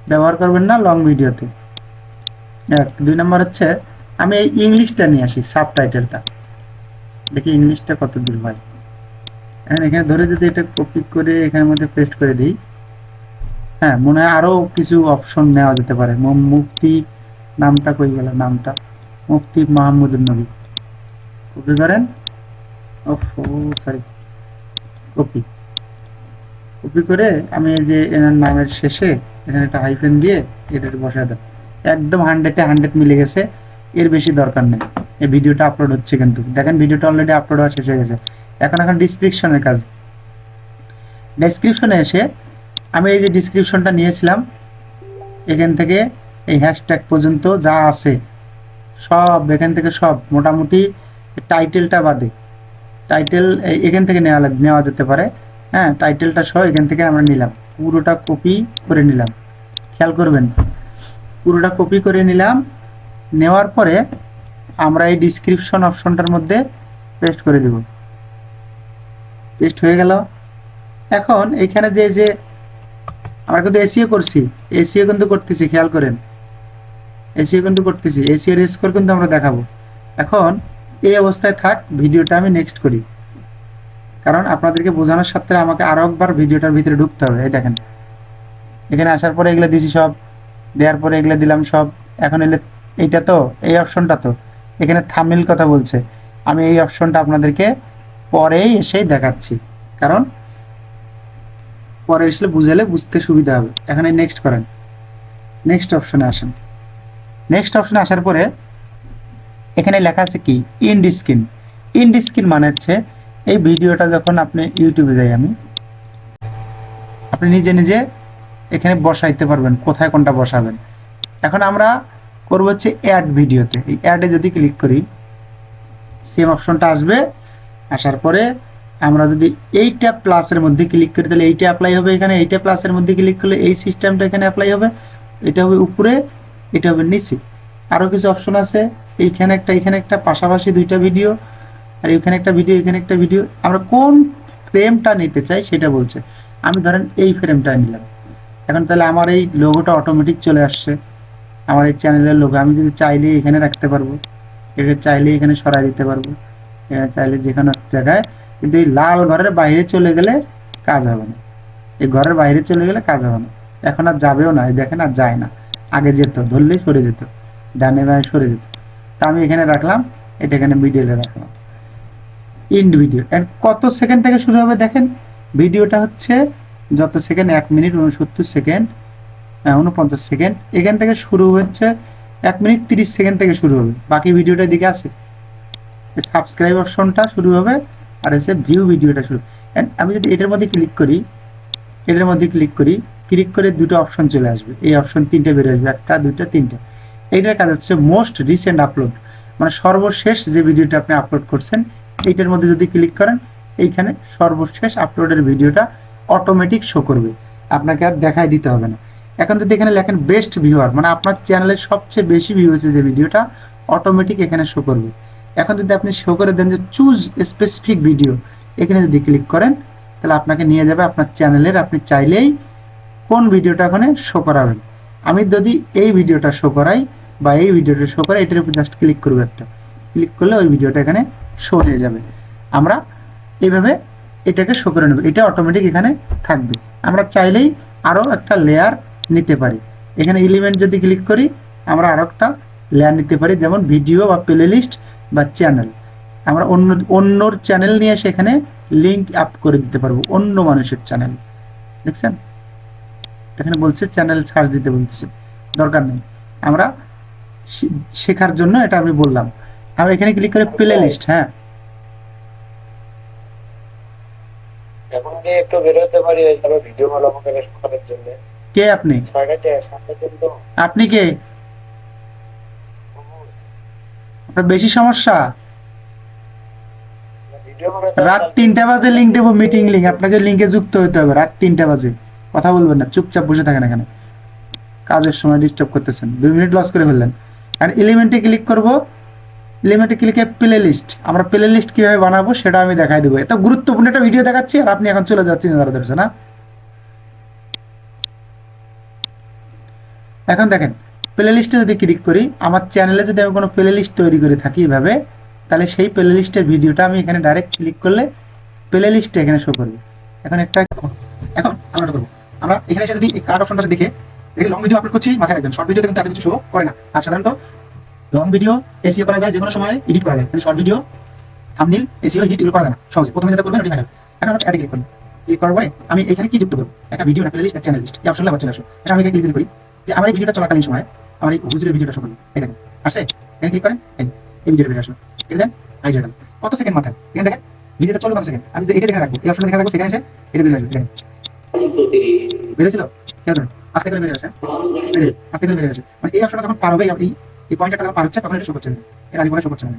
ব্যবহার করবেন না লং ভিডিওতে। 2 নম্বর হচ্ছে আমি এই ইংলিশটা নিয়ে আসি, সাব টাইটেলটা দেখি ইংলিশটা কত দূর হয়। এখানে ধরে যদি এটা কপি করে এখানের মধ্যে পেস্ট করে দিই, হ্যাঁ মনে হয় আরো কিছু অপশন নেওয়া যেতে পারে। মুফতি নামটা কই গেল, নামটা মুফতি মাহমুদুর নবী, কপি করেন। সরি, কপি করে আমি এই যে এনার নামের শেষে এখানে একটা হাইফেন দিয়ে এটা বসায় দেব। একদম 100-এ 100 মিলে গেছে, এর বেশি দরকার নেই। এই ভিডিওটা আপলোড হচ্ছে, কিন্তু দেখেন ভিডিওটা অলরেডি আপলোড হওয়া শেষ হয়ে গেছে। এখন ডিসক্রিপশনের কাজ। ডেসক্রিপশনে এসে আমি এই যে ডিসক্রিপশনটা নিয়েছিলাম, এখান থেকে এই হ্যাশট্যাগ পর্যন্ত যা আছে সব এখান থেকে, সব মোটামুটি টাইটেলটা বাদে, টাইটেল এখান থেকে নেওয়া যেতে পারে। হ্যাঁ, টাইটেলটা সহ এখান থেকে আমরা নিলাম, পুরোটা কপি করে নিলাম। খেয়াল করবেন, পুরোটা কপি করে নিলাম। নেওয়ার পরে আমরা এই ডিসক্রিপশন অপশনটার মধ্যে পেস্ট করে দেব। পেস্ট হয়ে গেল। এখন এখানে যে আমরা কিন্তু এসইও করছি, এসইও কিন্তু করতেছি, খেয়াল করেন এসইও কিন্তু করতেছি, এসইও এর স্কোর কিন্তু আমরা দেখাবো। এখন এই অবস্থায় থাক, ভিডিওটা আমি নেক্সট করি, কারণ আপনাদেরকে বোঝানোর সাথে আমাকে আরো একবার ভিডিওটার ভিতরে ঢুকতে হবে। এই দেখেন এখানে আসার পরে এগুলো দিছি সব, দেওয়ার পরে এগুলো দিলাম সব। এখন এলে এইটা তো এই অপশনটা তো এখানে থাম্বনেল কথা বলছে, আমি এই অপশনটা আপনাদেরকে পরেই এসেই দেখাচ্ছি, কারণ পরে এসে বুঝালে বুঝতে সুবিধা হবে। এখানে নেক্সট করেন, নেক্সট অপশনে আসেন। নেক্সট অপশনে আসার পরে এখানে লেখা আছে কি ইন্ড স্ক্রিন। ইন্ড স্ক্রিন মানে হচ্ছে এই ভিডিওটা যখন আপনি ইউটিউবে যাই, আপনি নিজে নিজে এখানে বসাইতে পারবেন কোথায় কোনটা বসাবেন। এখন আমরা করব হচ্ছে অ্যাড ভিডিওতে। এই অ্যাডে যদি ক্লিক করি, সেম অপশনটা আসবে। আসার পরে আমরা যদি এইটা প্লাসের মধ্যে ক্লিক করি, তাহলে এইটা অ্যাপ্লাই হবে এখানে। এইটা প্লাসের মধ্যে ক্লিক করলে এই সিস্টেমটা এখানে অ্যাপ্লাই হবে। এটা হবে উপরে, এটা হবে নিচে। আরও কিছু অপশন আছে, এইখানে একটা, এখানে একটা, পাশাপাশি 2টা ভিডিও, আর এখানে একটা ভিডিও, এখানে একটা ভিডিও। আমরা কোন ফ্রেমটা নিতে চাই সেটা বলছে। আমি ধরেন এই ফ্রেমটা নিলাম। এখন তাহলে আমার এই লোগোটা অটোমেটিক চলে আসছে, আমার এই চ্যানেলের লোগো। আমি যদি চাইলে এখানে রাখতে পারবো, এটা চাইলে এখানে সরাই দিতে পারবো, এখানে চাইলে যে কোনো জায়গায়। কিন্তু এই লাল ঘরের বাইরে চলে গেলে কাজ হবে না, এই ঘরের বাইরে চলে গেলে কাজ হবে না। এখন আর যাবেও না, দেখেন আর যায় না। আগে যেত, ধরলেই সরে যেত, ডানে বামে সরে যেত। তা আমি এখানে রাখলাম, এটা এখানে মিডিলে রাখলাম। ইন্ড ভিডিও। এন্ড কত সেকেন্ড থেকে শুরু হবে দেখেন, ভিডিওটা হচ্ছে যত সেকেন্ড, 1 মিনিট 69 সেকেন্ড, 49 সেকেন্ড, এখান থেকে শুরু হচ্ছে 1 মিনিট 30 সেকেন্ড থেকে শুরু হবে। বাকি ভিডিওটা দিকে আছে সাবস্ক্রাইব অপশনটা শুরু হবে, আর হচ্ছে ভিউ ভিডিওটা শুরু। এন্ড আমি যদি এটার মধ্যে ক্লিক করি, এটার মধ্যে ক্লিক করে দুটো অপশন চলে আসবে, এই অপশন তিনটে বের আসবে, একটা দুইটা তিনটা। এইটার কাজ হচ্ছে মোস্ট রিসেন্ট আপলোড, মানে সর্বশেষ যে ভিডিওটা আপনি আপলোড করছেন এইটার মধ্যে যদি ক্লিক করেন, এইখানে সর্বশেষ আপলোডের ভিডিওটা অটোমেটিক শো করবে, আপনাকে আর দেখাই দিতে হবে না। এখন যদি এখানে লেখেন বেস্ট ভিউয়ার, মানে আপনার চ্যানেলের সবচেয়ে বেশি ভিউ হয়েছে যে ভিডিওটা, অটোমেটিক এখানে শো করবে। এখন যদি আপনি শো করে দেন যে চুজ স্পেসিফিক ভিডিও, এখানে যদি ক্লিক করেন তাহলে আপনাকে নিয়ে যাবে আপনার চ্যানেলের, আপনি চাইলেই কোন ভিডিওটা ওখানে শো করাবেন। আমি যদি এই ভিডিওটা শো করাই বা এই ভিডিওটা শো করাই, এটার উপর জাস্ট ক্লিক করবো, একটা ক্লিক করলে ওই ভিডিওটা এখানে শো হয়ে যাবে। আমরা এইভাবে এটাকে শো করে নেব, এটা অটোমেটিক এখানে থাকবে। আমরা চাইলেই আরও একটা লেয়ার নিতে পারি, এখানে এলিমেন্ট যদি ক্লিক করি আমরা আরও একটা লেয়ার নিতে পারি, যেমন ভিডিও বা প্লে লিস্ট বা চ্যানেল। আমরা অন্যর চ্যানেল নিয়ে সেখানে লিঙ্ক আপ করে দিতে পারবো, অন্য মানুষের চ্যানেল। দেখছেন এখানে বলছে চ্যানেল সার্চ দিতে বলছে, দরকার নেই, আমরা শেখার জন্য এটা আমি বললাম। আমি এখানে ক্লিক করে প্লে লিস্ট, হ্যাঁ এখন কি একটু বেরোতে পারি তাহলে ভিডিও ভালো করে করার জন্য? কে আপনি? আপনি কে? আপনার বেশি সমস্যা, রাত 3টা বাজে লিঙ্ক দেবো, মিটিং লিঙ্ক, আপনাকে লিঙ্কে যুক্ত হতে হবে রাত 3টা বাজে। কথা বলবেন না, চুপচাপ বসে থাকেন এখানে, কাজের সময় ডিস্টার্ব করতেছেন, 2 মিনিট লস করে ফেললেন। আর এলিমেন্টে ক্লিক করব, এলিমেন্টে ক্লিকে প্লে লিস্ট, আমরা প্লে লিস্ট কিভাবে বানাবো সেটা আমি দেখাই দেবো। এত গুরুত্বপূর্ণ একটা ভিডিও দেখাচ্ছি আর আপনি এখন চলে যাচ্ছেন ধরে ধরছে না। এখন দেখেন প্লে লিস্টে যদি ক্লিক করি, আমার চ্যানেলে যদি আমি কোনো প্লে লিস্ট তৈরি করে থাকি এভাবে, তাহলে সেই প্লে লিস্টের ভিডিওটা আমি এখানে ডাইরেক্ট ক্লিক করলে প্লে লিস্টে এখানে শো করবে। এখন আমরা করবো, আমরা এখানে এসে যদি এই কার্ড অপশনটা দেখে লং ভিডিও আপলোড করছি, মাথায় রাখবেন শর্ট ভিডিওতে কিন্তু এত কিছু শো করে না। আর সাধারণত লং ভিডিও এসইও করা যায়, যে কোনো সময় এডিট করা যায়, কিন্তু short video thumbnail SEO edit করা যায় না সহজে। প্রথমে যেটা করবেন ওটা ফাইনাল। এখন আমরা অ্যাডে ক্লিক করব, ক্লিক করার পরে আমি এখানে কি যুক্ত করব, একটা ভিডিও, একটা প্লেলিস্ট, একটা চ্যানেল লিস্ট, এই অপশনটা চলে আসবে। এখন আমি এখানে ক্লিক করি যে আমার এই ভিডিওটা চলাকালীন সময় আমার এই হুজুরের ভিডিওটা শো করবে, এই দেখেন আসছে, এখানে ক্লিক করেন, এই ভিডিওটা বেরিয়ে আসলো, এটা দেন আইডিয়াটা কত সেকেন্ড মাথায়, এখানে দেখেন ভিডিওটা চলবে কত সেকেন্ড, আমি এটা দেখে রাখবো, এই অপশনটা দেখে রাখবো, সেখানে এসে এটা বেরিয়ে আসবে, দেখেন বেরিয়েছিল কেন আজকে করে বেরিয়ে আসে, আজকে করে বেরিয়ে আসে। মানে এই অপশনটা যখন পার হবে, এই পয়েন্টটা যখন পার হচ্ছে তখন এটা শো করছে, এর আগে পরে শো করছে না।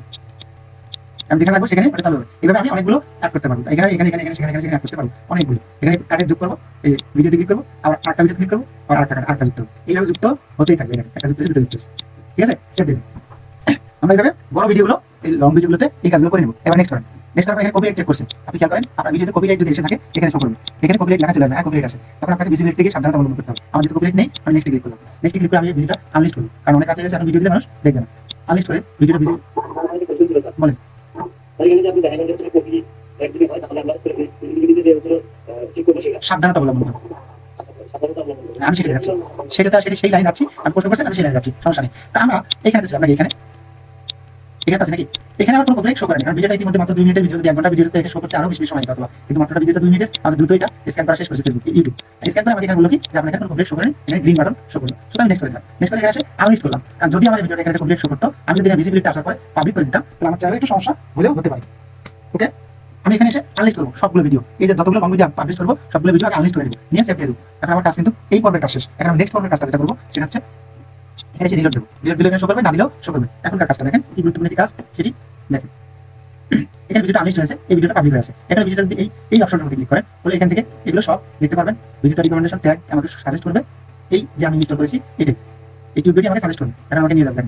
আমি যেখানে রাখবো সেখানে ওটা চালু হবে। এইভাবে আমি অনেকগুলো অ্যাড করতে পারবো, এখানে এখানে এখানে সেখানে অ্যাড করতে পারবো অনেকগুলো। এখানে কার্ডে যোগ করবো, এই ভিডিওতে ক্লিক করবো, আবার আরেকটা ভিডিও ক্লিক করবো, আর আরেকটা যুক্ত হবে, এইভাবে যুক্ত হতেই থাকবে, একটা যুক্ত দুটো যুক্ত, ঠিক আছে। সেভ দিন। আমরা এইভাবে বড় ভিডিওগুলো, এই লং ভিডিওগুলোতে এই কাজগুলো করে নেবো। এবার নেক্সট করেন, নেক্সট করার এখানে কপিরাইট চেক করছেন, আপনি খেয়াল করেন আপনার ভিডিওতে কপিরাইট যদি এসে থাকে এখানে শো করবে, এখানে কপিরাইট লেখা চলে যাবে, কপিরাইট আছে, তখন আপনাকে ভিজিবিলিটি থেকে সাবধানতা অবলম্বন করতে হবে। আমার যদি কপিরাইট নেই আমি নেক্সট ক্লিক করলাম, নেক্সট ক্লিক করে আমি ভিডিওটা আনলিস্ট করব, কারণ অনেক রাতে গেছে এখন ভিডিও দিলে মানুষ দেখবে না। আনলিস্ট করে ভিডিওটা ভিজিবল বলেন, সাবধানতা অবলম্বন করব, আমি সেটা যাচ্ছি, সেই লাইন যাচ্ছি, আমি প্রশ্ন করছেন আমি সেই লাইন যাচ্ছি, সমস্যা নেই। তা আমরা এখানে দিচ্ছিলাম নাকি, এখানে আছে নাকি, এখানে আমার কোনো কপিরাইট শো করে না, কারণ ভিডিওটা ইতিমধ্যে মাত্র 2 মিনিটের ভিডিও, 1 ঘন্টা ভিডিওতে এটা শো করতে আরো বেশি সময় দিতে হবে, কিন্তু মাত্র ভিডিওটা 2 মিনিটের, আমাদের দ্রুত এটা স্ক্যান করা শেষ করেছে ফেসবুক ইউটিউব। স্ক্যান করে আমাকে এখানে বললো কি যে আপনার এখানে কোনো কপিরাইট শো করেন, এখানে গ্রিন বাটন শো করলো, সুতরাং নেক্সট করে দিলাম, নেক্সট করে এখানে আসে আনলিস্ট করলাম। কারণ যদি আমার ভিডিওটা এখানে কপিরাইট শো করতো, আমি যদি ভিজিবিলিটি আসার পরে পাবলিক করে দিতাম, তাহলে আমার চ্যানেলে একটু সমস্যা হলেও হতে পারে। ওকে, আমি এখানে এসে আনলিস্ট করবো সবগুলো ভিডিও, এই যে যতগুলো লং ভিডিও পাবলিশ করবো সবগুলো ভিডিও আনলিস্ট করে দেবো, নিয়ে সেভ দিয়ে দেবো। এখন আমার কাজ কিন্তু এই পর্বের কাজ শেষ। এখন আমি নেক্সট পর্বের কাজটা যেটা করবো সেটা হচ্ছে এখানে এসে রিলোড দেবো, রিলোড দিলে শো করবে, না দিলেও শো করবে। এখনকার কাজটা দেখেন কি গুরুত্বপূর্ণ একটি কাজ, সেটি দেখেন। এখানে ভিডিওটা আনলিস্ট হয়েছে, এই ভিডিওটা পাবলিক হয়েছে, এখানে ভিডিওটা যদি এই অপশনটার মধ্যে ক্লিক করেন তাহলে এখান থেকে এগুলো সব দেখতে পারবেন। ভিডিওটা রিকমেন্ডেশন ট্যাগ আমাকে সাজেস্ট করবে, এই যে আমি ইনস্টল করেছি এটাই, এই টিউব ভিডিও আমাকে সাজেস্ট করবে, এখন আমাকে নিয়ে যাবেন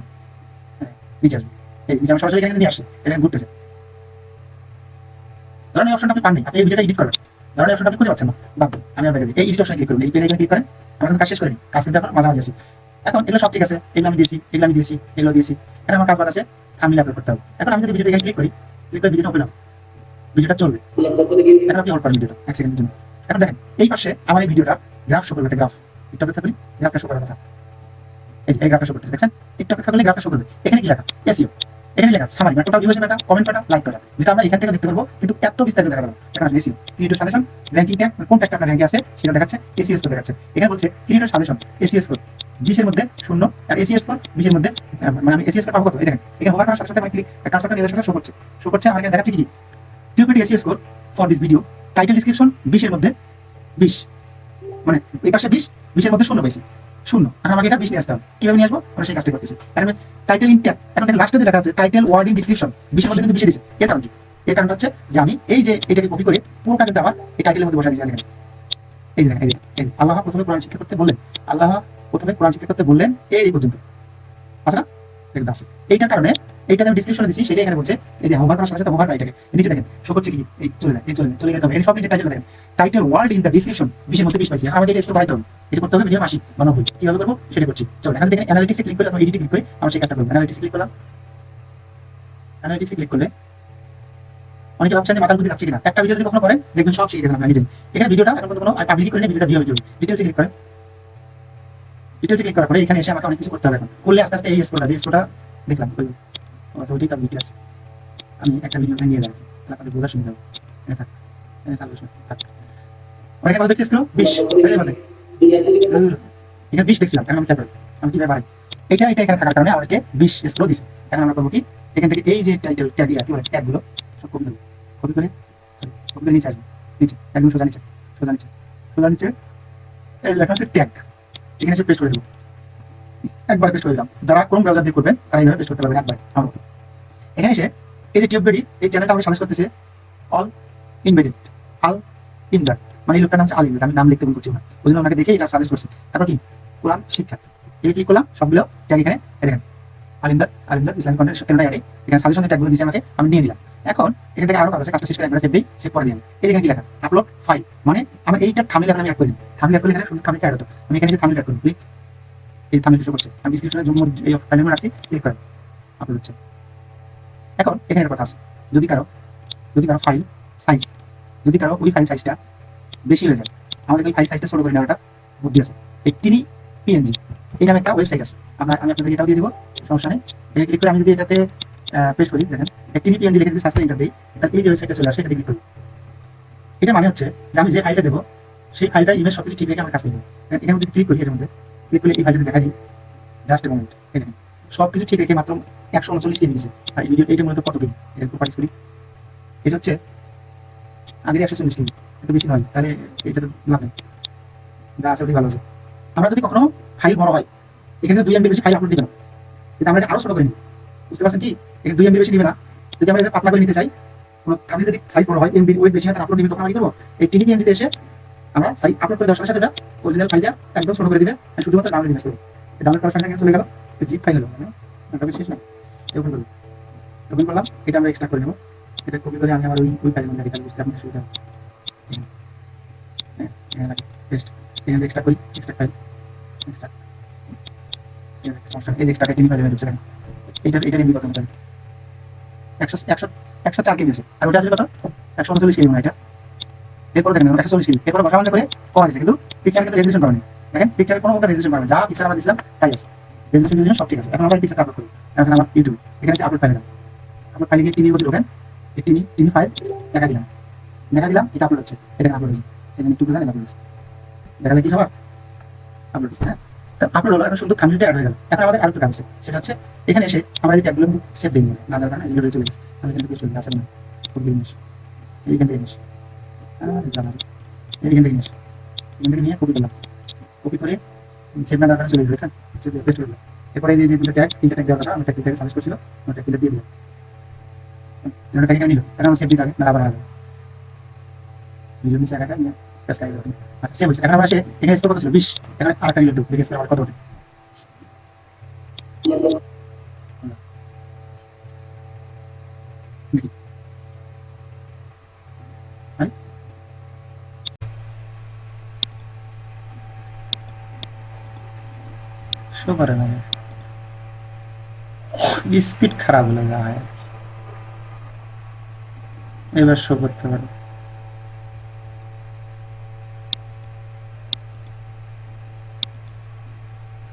নিচে আসবে, এই যে আমি সরাসরি এখানে নিয়ে আসছে, এখানে ঘুরতেছে। ধরেন এই অপশনটা আপনি পাননি, আপনি এই ভিডিওটা এডিট করবেন, ধরেন এই অপশনটা আপনি খুঁজে পাচ্ছেন না, বাদ আমি আপনাকে এই এডিট অপশনে ক্লিক করুন, এই পেনে এখানে ক্লিক করেন, আমরা কাজ শেষ করিনি, কাজ কিন্তু এখন মাঝামাঝি আছি। এখন এগুলো সব ঠিক আছে, এগুলো আমি দিয়েছি, এগুলো আমি দিয়েছি, এগুলো দিয়েছি, এখন আমার কাজ বাদ আছে, থাম্বনেল আপলোড করতে হবে। এখন আমি যদি ভিডিওটা এখানে ক্লিক করি, ক্লিক করে ভিডিওটা ওপেন হবে, ভিডিওটা চলবে, এখন আপনি হোল্ড করেন ভিডিওটা 1 সেকেন্ডের জন্য। এখন দেখেন এই পাশে আমার এই ভিডিওটা গ্রাফ শো করবে, একটা গ্রাফ, একটু অপেক্ষা করি, গ্রাফটা শো করার কথা, এই গ্রাফটা শো করতে দেখছেন, একটু অপেক্ষা করলে গ্রাফটা শো করবে। এখানে কি লেখা, এসইও, এখানে লেখা সামারি মানে টোটাল ভিউ হয়েছে একটা কমেন্ট করা লাইক করা, যেটা আমরা এখান থেকে দেখতে পারবো, কিন্তু এত বিস্তারিত দেখা যাবে না। এখন আসলে SEO creator suggestion ranking tag কোন ট্যাগটা আপনার র্যাঙ্কে আছে সেটা দেখাচ্ছে, এসিএস স্কোর দেখাচ্ছে। এখানে বলছে ক্রিয়েটর সাজেশন এসিএস স্কোর 20 এর মধ্যে 0 আর এসিএস স্কোর 20 এর মধ্যে, মানে আমি এসিএস স্কোর পাবো কত, এই দেখেন এখানে হোভার করার সাথে সাথে আমার ক্লিক কার্সারটা নিয়ে শো করছে, আমার এখানে দেখাচ্ছে কি টিউপিটি এসিএস score for this video, title description 20 এর মধ্যে 20, মানে এই পাশে 20 এর মধ্যে 0 পাইছি, 0। আর আমাকে এটা 20 নিয়ে আসতে হবে, কিভাবে নিয়ে আসবো আমরা সেই কাজটা করতেছি। কারণ টাইটেল ইন ট্যাগ, এখন দেখেন লাস্টে যে লেখা আছে টাইটেল ওয়ার্ডিং ডিসক্রিপশন 20 এর মধ্যে কিন্তু 20 দিছে, এর কারণ কি? এর কারণটা হচ্ছে যে আমি এই যে এটাকে কপি করে পুরোটা কিন্তু আমার এই টাইটেলের মধ্যে বসাই দিয়েছি। দেখেন এই দেখেন এই আল্লাহ প্রথমে কোরআন শিক্ষা করতে বললেন, আল্লাহ প্রথমে কোরআন শিক্ষা করতে বললেন এই পর্যন্ত, আচ্ছা না দেখতে আছে। এইটার কারণে এইটাতে আমি ডিসক্রিপশনে দিছি, সেটা এখানে বলছে এই যে হোভার করার সাথে সাথে হোভার এটাকে নিচে দেখেন শো করছে কি, এই চলে যায়, এই চলে গেতে হবে। এই সব কিছু টাইটেল দেখেন, title word in the description 20 এর মধ্যে 20 পাইছি। এখন আমাকে এটা স্কোর বাড়াইতে হবে, এটা করতে হবে মিনিমাম 80 বা 90। কিভাবে করবো সেটা করছি, চলো এখানে দেখেন অ্যানালিটিক্সে ক্লিক করে অথবা এডিটে ক্লিক করে আমরা সেই কাজটা করবো। অ্যানালিটিক্সে ক্লিক করলাম, অ্যানালিটিক্সে ক্লিক করলে অনেকে ভাবছেন যে মাথার বুদ্ধি যাচ্ছে কিনা, একটা ভিডিও যদি কখনো করেন দেখবেন সব শিখে গেছেন আপনারা নিজেই। এখানে ভিডিওটা এখন কোনো পাবলিক করে ভিডিওটা ভিউ হয়ে ডিটেইলসে ক্লিক করেন, ডিটেইলসে ক্লিক করার পরে এখানে এসে আমাকে অনেক কিছু করতে হবে। এখন করলে আস্তে আস্তে এই স্কোরটা, যে স্কোরটা দেখলাম আচ্ছা ওইটাই পাবলিক আছে, আমি একটা ভিডিও নিয়ে যাবো আপনাদের বোঝার সুবিধা হবে। অনেকে কথা দেখছি স্কোর 20, এখানে 20 দেখছিলাম, এখন আমি খেয়াল করি আমি কিভাবে বাড়াই। এটা এখানে থাকার কারণে আমাকে 20 স্কোর দিচ্ছে। এখন আমরা করবো কি, এখান থেকে এই যে টাইটেল ট্যাগ কি বলে ট্যাগগুলো সব কপি করে নিচে আসবে, নিচে একদম সোজা নিচে এই লেখা আছে ট্যাগ, এখানে এসে পেস্ট করে দেবো, একবার পেস্ট করে দিলাম। যারা কোন ব্রাউজার দিয়ে করবেন তারা এইভাবে পেস্ট করতে পারবেন একবার। আমার এখানে এসে এই যে টিউববেডি এই চ্যানেলটা আমাকে সাজেস্ট করতেছে অল ইমবেডেড আল ইমদাদ, মানে এই লোকটার নাম হচ্ছে আল ইমদাদ, আমি নাম লিখতে ভুল করছি না, ওই জন্য ওনাকে দেখে এটা সাজেস্ট করছে। তারপর কি কোরআন শিক্ষা, এই ক্লিক করলাম, সবগুলো ট্যাগ এখানে দেখেন আল ইমদাদ ইসলামিক কন্টেন্ট চ্যানেলটা এখানে সাজেশন ট্যাগগুলো দিয়েছে আমাকে, আমি নিয়ে নিলাম। এখন এখান থেকে আরো কাজ আছে, কাজটা শেষ করে একবার সেভ দিই, সেভ করে দিলাম। এই এখানে কি লেখা আপলোড ফাইল, মানে আমার এইটা থাম্বনেল আমি অ্যাড করি, থাম্বনেল অ্যাড করলে এখানে শুধু থাম্বনেলটা অ্যাড হতো, আমি এখানে থাম্বনেল অ্যাড করি, ক্লিক এই থাম্বনেল শো করছে, আমি ডিসক্রিপশনে জুম এই ফাইল রাখছি, ক্লিক করেন আপলোড হচ্ছে। এখন এখানে একটা কথা আছে, যদি কারো ফাইল সাইজ, যদি কারো ওই ফাইল সাইজটা বেশি হয়ে যায়, আমাদের ওই ফাইল সাইজটা ছোট করে নেওয়াটা বুদ্ধি আছে। এই টিনি পিএনজি এই নামে একটা ওয়েবসাইট আছে, আমি আপনাদের এটাও দিয়ে দিব, সমস্যা নেই। এই ক্লিক করে আমি যদি এটাতে পেস্ট করি, দেখেন টিনি পিএনজি লিখে যদি সার্চ করে এটা দিই, তাহলে এই যে ওয়েবসাইটটা চলে আসে, এটা ক্লিক করি। এটা মানে হচ্ছে যে আমি যে ফাইলটা দেবো সেই ফাইলটা ইমেজ সবকিছু ঠিক রেখে আমার কাজ করবো। এখানে যদি ক্লিক করি, এর মধ্যে ক্লিক করলে এই ফাইলটা দেখা দিই, জাস্ট মোমেন্ট, এই দেখেন সবকিছু ঠিক রেখে মাত্র 139 কেজি দিয়েছে। আর এই ভিডিও এইটা মূলত কত কেজি, এর প্রপার্টিস করি, এটা হচ্ছে আগের 140 কেজি, একটু বেশি নয়, তাহলে এটা তো লাভ নেই, যা আছে ওটাই ভালো আছে। আমরা যদি কখনো ফাইল বড় হয়, এখানে 2 MB বেশি ফাইল আপলোড দিবে না, কিন্তু আমরা এটা আরো ছোট করে নিই, বুঝতে পারছেন কি? এখানে 2 MB বেশি দিবে না, যদি আমরা এটা পাতলা করে নিতে চাই, কোনো আমি যদি সাইজ বড় হয়, এমবি ওয়েট বেশি হয়, তাহলে আপলোড দিবে, তখন আমি কি করবো, এই টিভি এনজিতে এসে আমরা সাইজ আপলোড করে দেওয়ার সাথে সাথে অরিজিনাল ফাইলটা একদম ছোট করে দিবে, শুধুমাত্র ডাউনলোড ইমেজ করবে। ডাউনলোড করার সঙ্গে চলে গেল, জিপ ফাইল হলো, মানে শেষ না, ওপেন করবো, ওপেন করলাম, এটা আমরা এক্সট্রাক্ট করে নেবো, এটা কপি করে আমি আমার ওই ফাইলের মধ্যে রেখে বুঝতে আপনার সুবিধা হবে। পেস্ট এখানে এক্সট্রাক্ট করি, এক্সট্রাক্ট ফাইল এক্সট্রাক্ট, এই এক্সট্রাক্ট টিভি ফাইলে ঢুকছে, এটা এমবি কত মতো 104 কেবি আছে, আর ওটা আছে কত 139 কেবি, মানে এটা এরপর দেখেন 140 কেবি, এরপর বসানো করে কম আছে, কিন্তু পিকচার কিন্তু রেজোলিউশন পাবেন, দেখেন পিকচারের কোনো রেজোলিউশন পাবেন, যা পিকচার আমরা দিয়েছিলাম তাই আছে, রেজোলিউশন সব ঠিক আছে। এখন আমরা এই পিকচারটা আপলোড করি, এখন আমার ইউটিউব এখানে যে আপলোড ফাইল, আপলোড ফাইলে গিয়ে টিভির মধ্যে ঢোকেন, এই টিভি ফাইল দেখা দিলাম, এটা আপলোড হচ্ছে, এটা আপলোড হচ্ছে, এখানে একটু বুঝান, আপলোড হচ্ছে, দেখা যায় কি সবার আপলোড হচ্ছে। হ্যাঁ, আপলোড হলো, এখন শুধু থাম্বনেলটা অ্যাড হয়ে গেল। এখন আমাদের আরেকটা কাজ আছে, সেটা হচ্ছে এখানে এসে আমরা এই ট্যাগগুলো সেভ দিই না, দরকার না, এগুলো চলে গেছে, আমি এখান থেকে চলে আসেন না, খুব জিনিস এইখান থেকে জিনিস জানা এইখান থেকে জিনিস, এখান থেকে নিয়ে কপি করলাম, কপি করে সেভ না দরকার চলে গেছে, সেভ পেস্ট করলাম। এরপরে এই যে দুটো ট্যাগ, তিনটা ট্যাগ দেওয়ার কথা, আমি ট্যাগ থেকে সাজেস্ট করছিল, আমি ট্যাগ দিয়ে দিলাম, এটা ট্যাগ নিল, এখন আমি সেভ দিতে হবে না, আবার আসবে ভিডিও নিচে একা নিয়ে প্রেস করে দিলাম। আচ্ছা সেভ হয়েছে। এখন আমরা আসে এখানে স্কোর কত ছিল 20, এখানে আরেকটা নিল, দেখে স্কোর কত ওঠে, শো করে না, স্পিড খারাপ হলে যা হয়। এবার শো করতে পারে,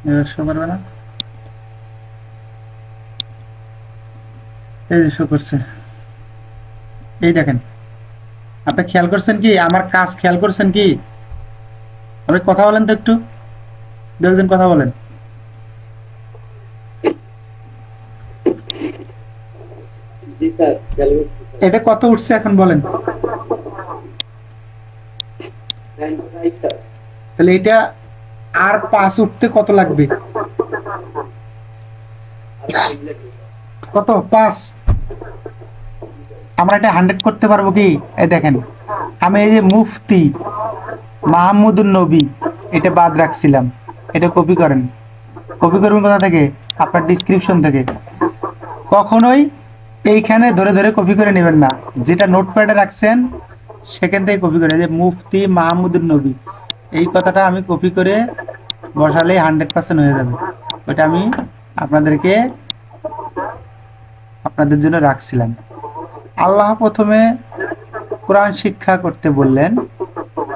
এবার শো করবে না, এই যে শো করছে, এই দেখেন। আপনি খেয়াল করছেন কি আমার কাজ, খেয়াল করছেন কি? আপনি কথা বলেন তো একটু, দু একজন কথা বলেন। জি স্যার, এটা কত উঠছে এখন বলেন? তাহলে এটা আর 5 উঠতে কত লাগবে? কত? 5। আমরা এটা 100 করতে পারবো কি? এই দেখেন, আমি এই যে মুফতি মাহমুদুন নবী এটা বাদ রাখছিলাম, এটা কপি করেন। কপি করবেন কোথা থেকে? আপনার ডিসক্রিপশন থেকে। কখনোই এইখানে ধরে ধরে কপি করে নেবেন না, যেটা নোটপ্যাডে রাখছেন সেখান থেকে কপি করে। যে মুফতি মাহমুদুন নবী এই কথাটা আমি কপি করে বসালে 100% হয়ে যাবে। ওটা আমি আপনাদেরকে আপনাদের জন্য রাখছিলাম। আল্লাহ প্রথমে কোরআন শিক্ষা করতে বললেন,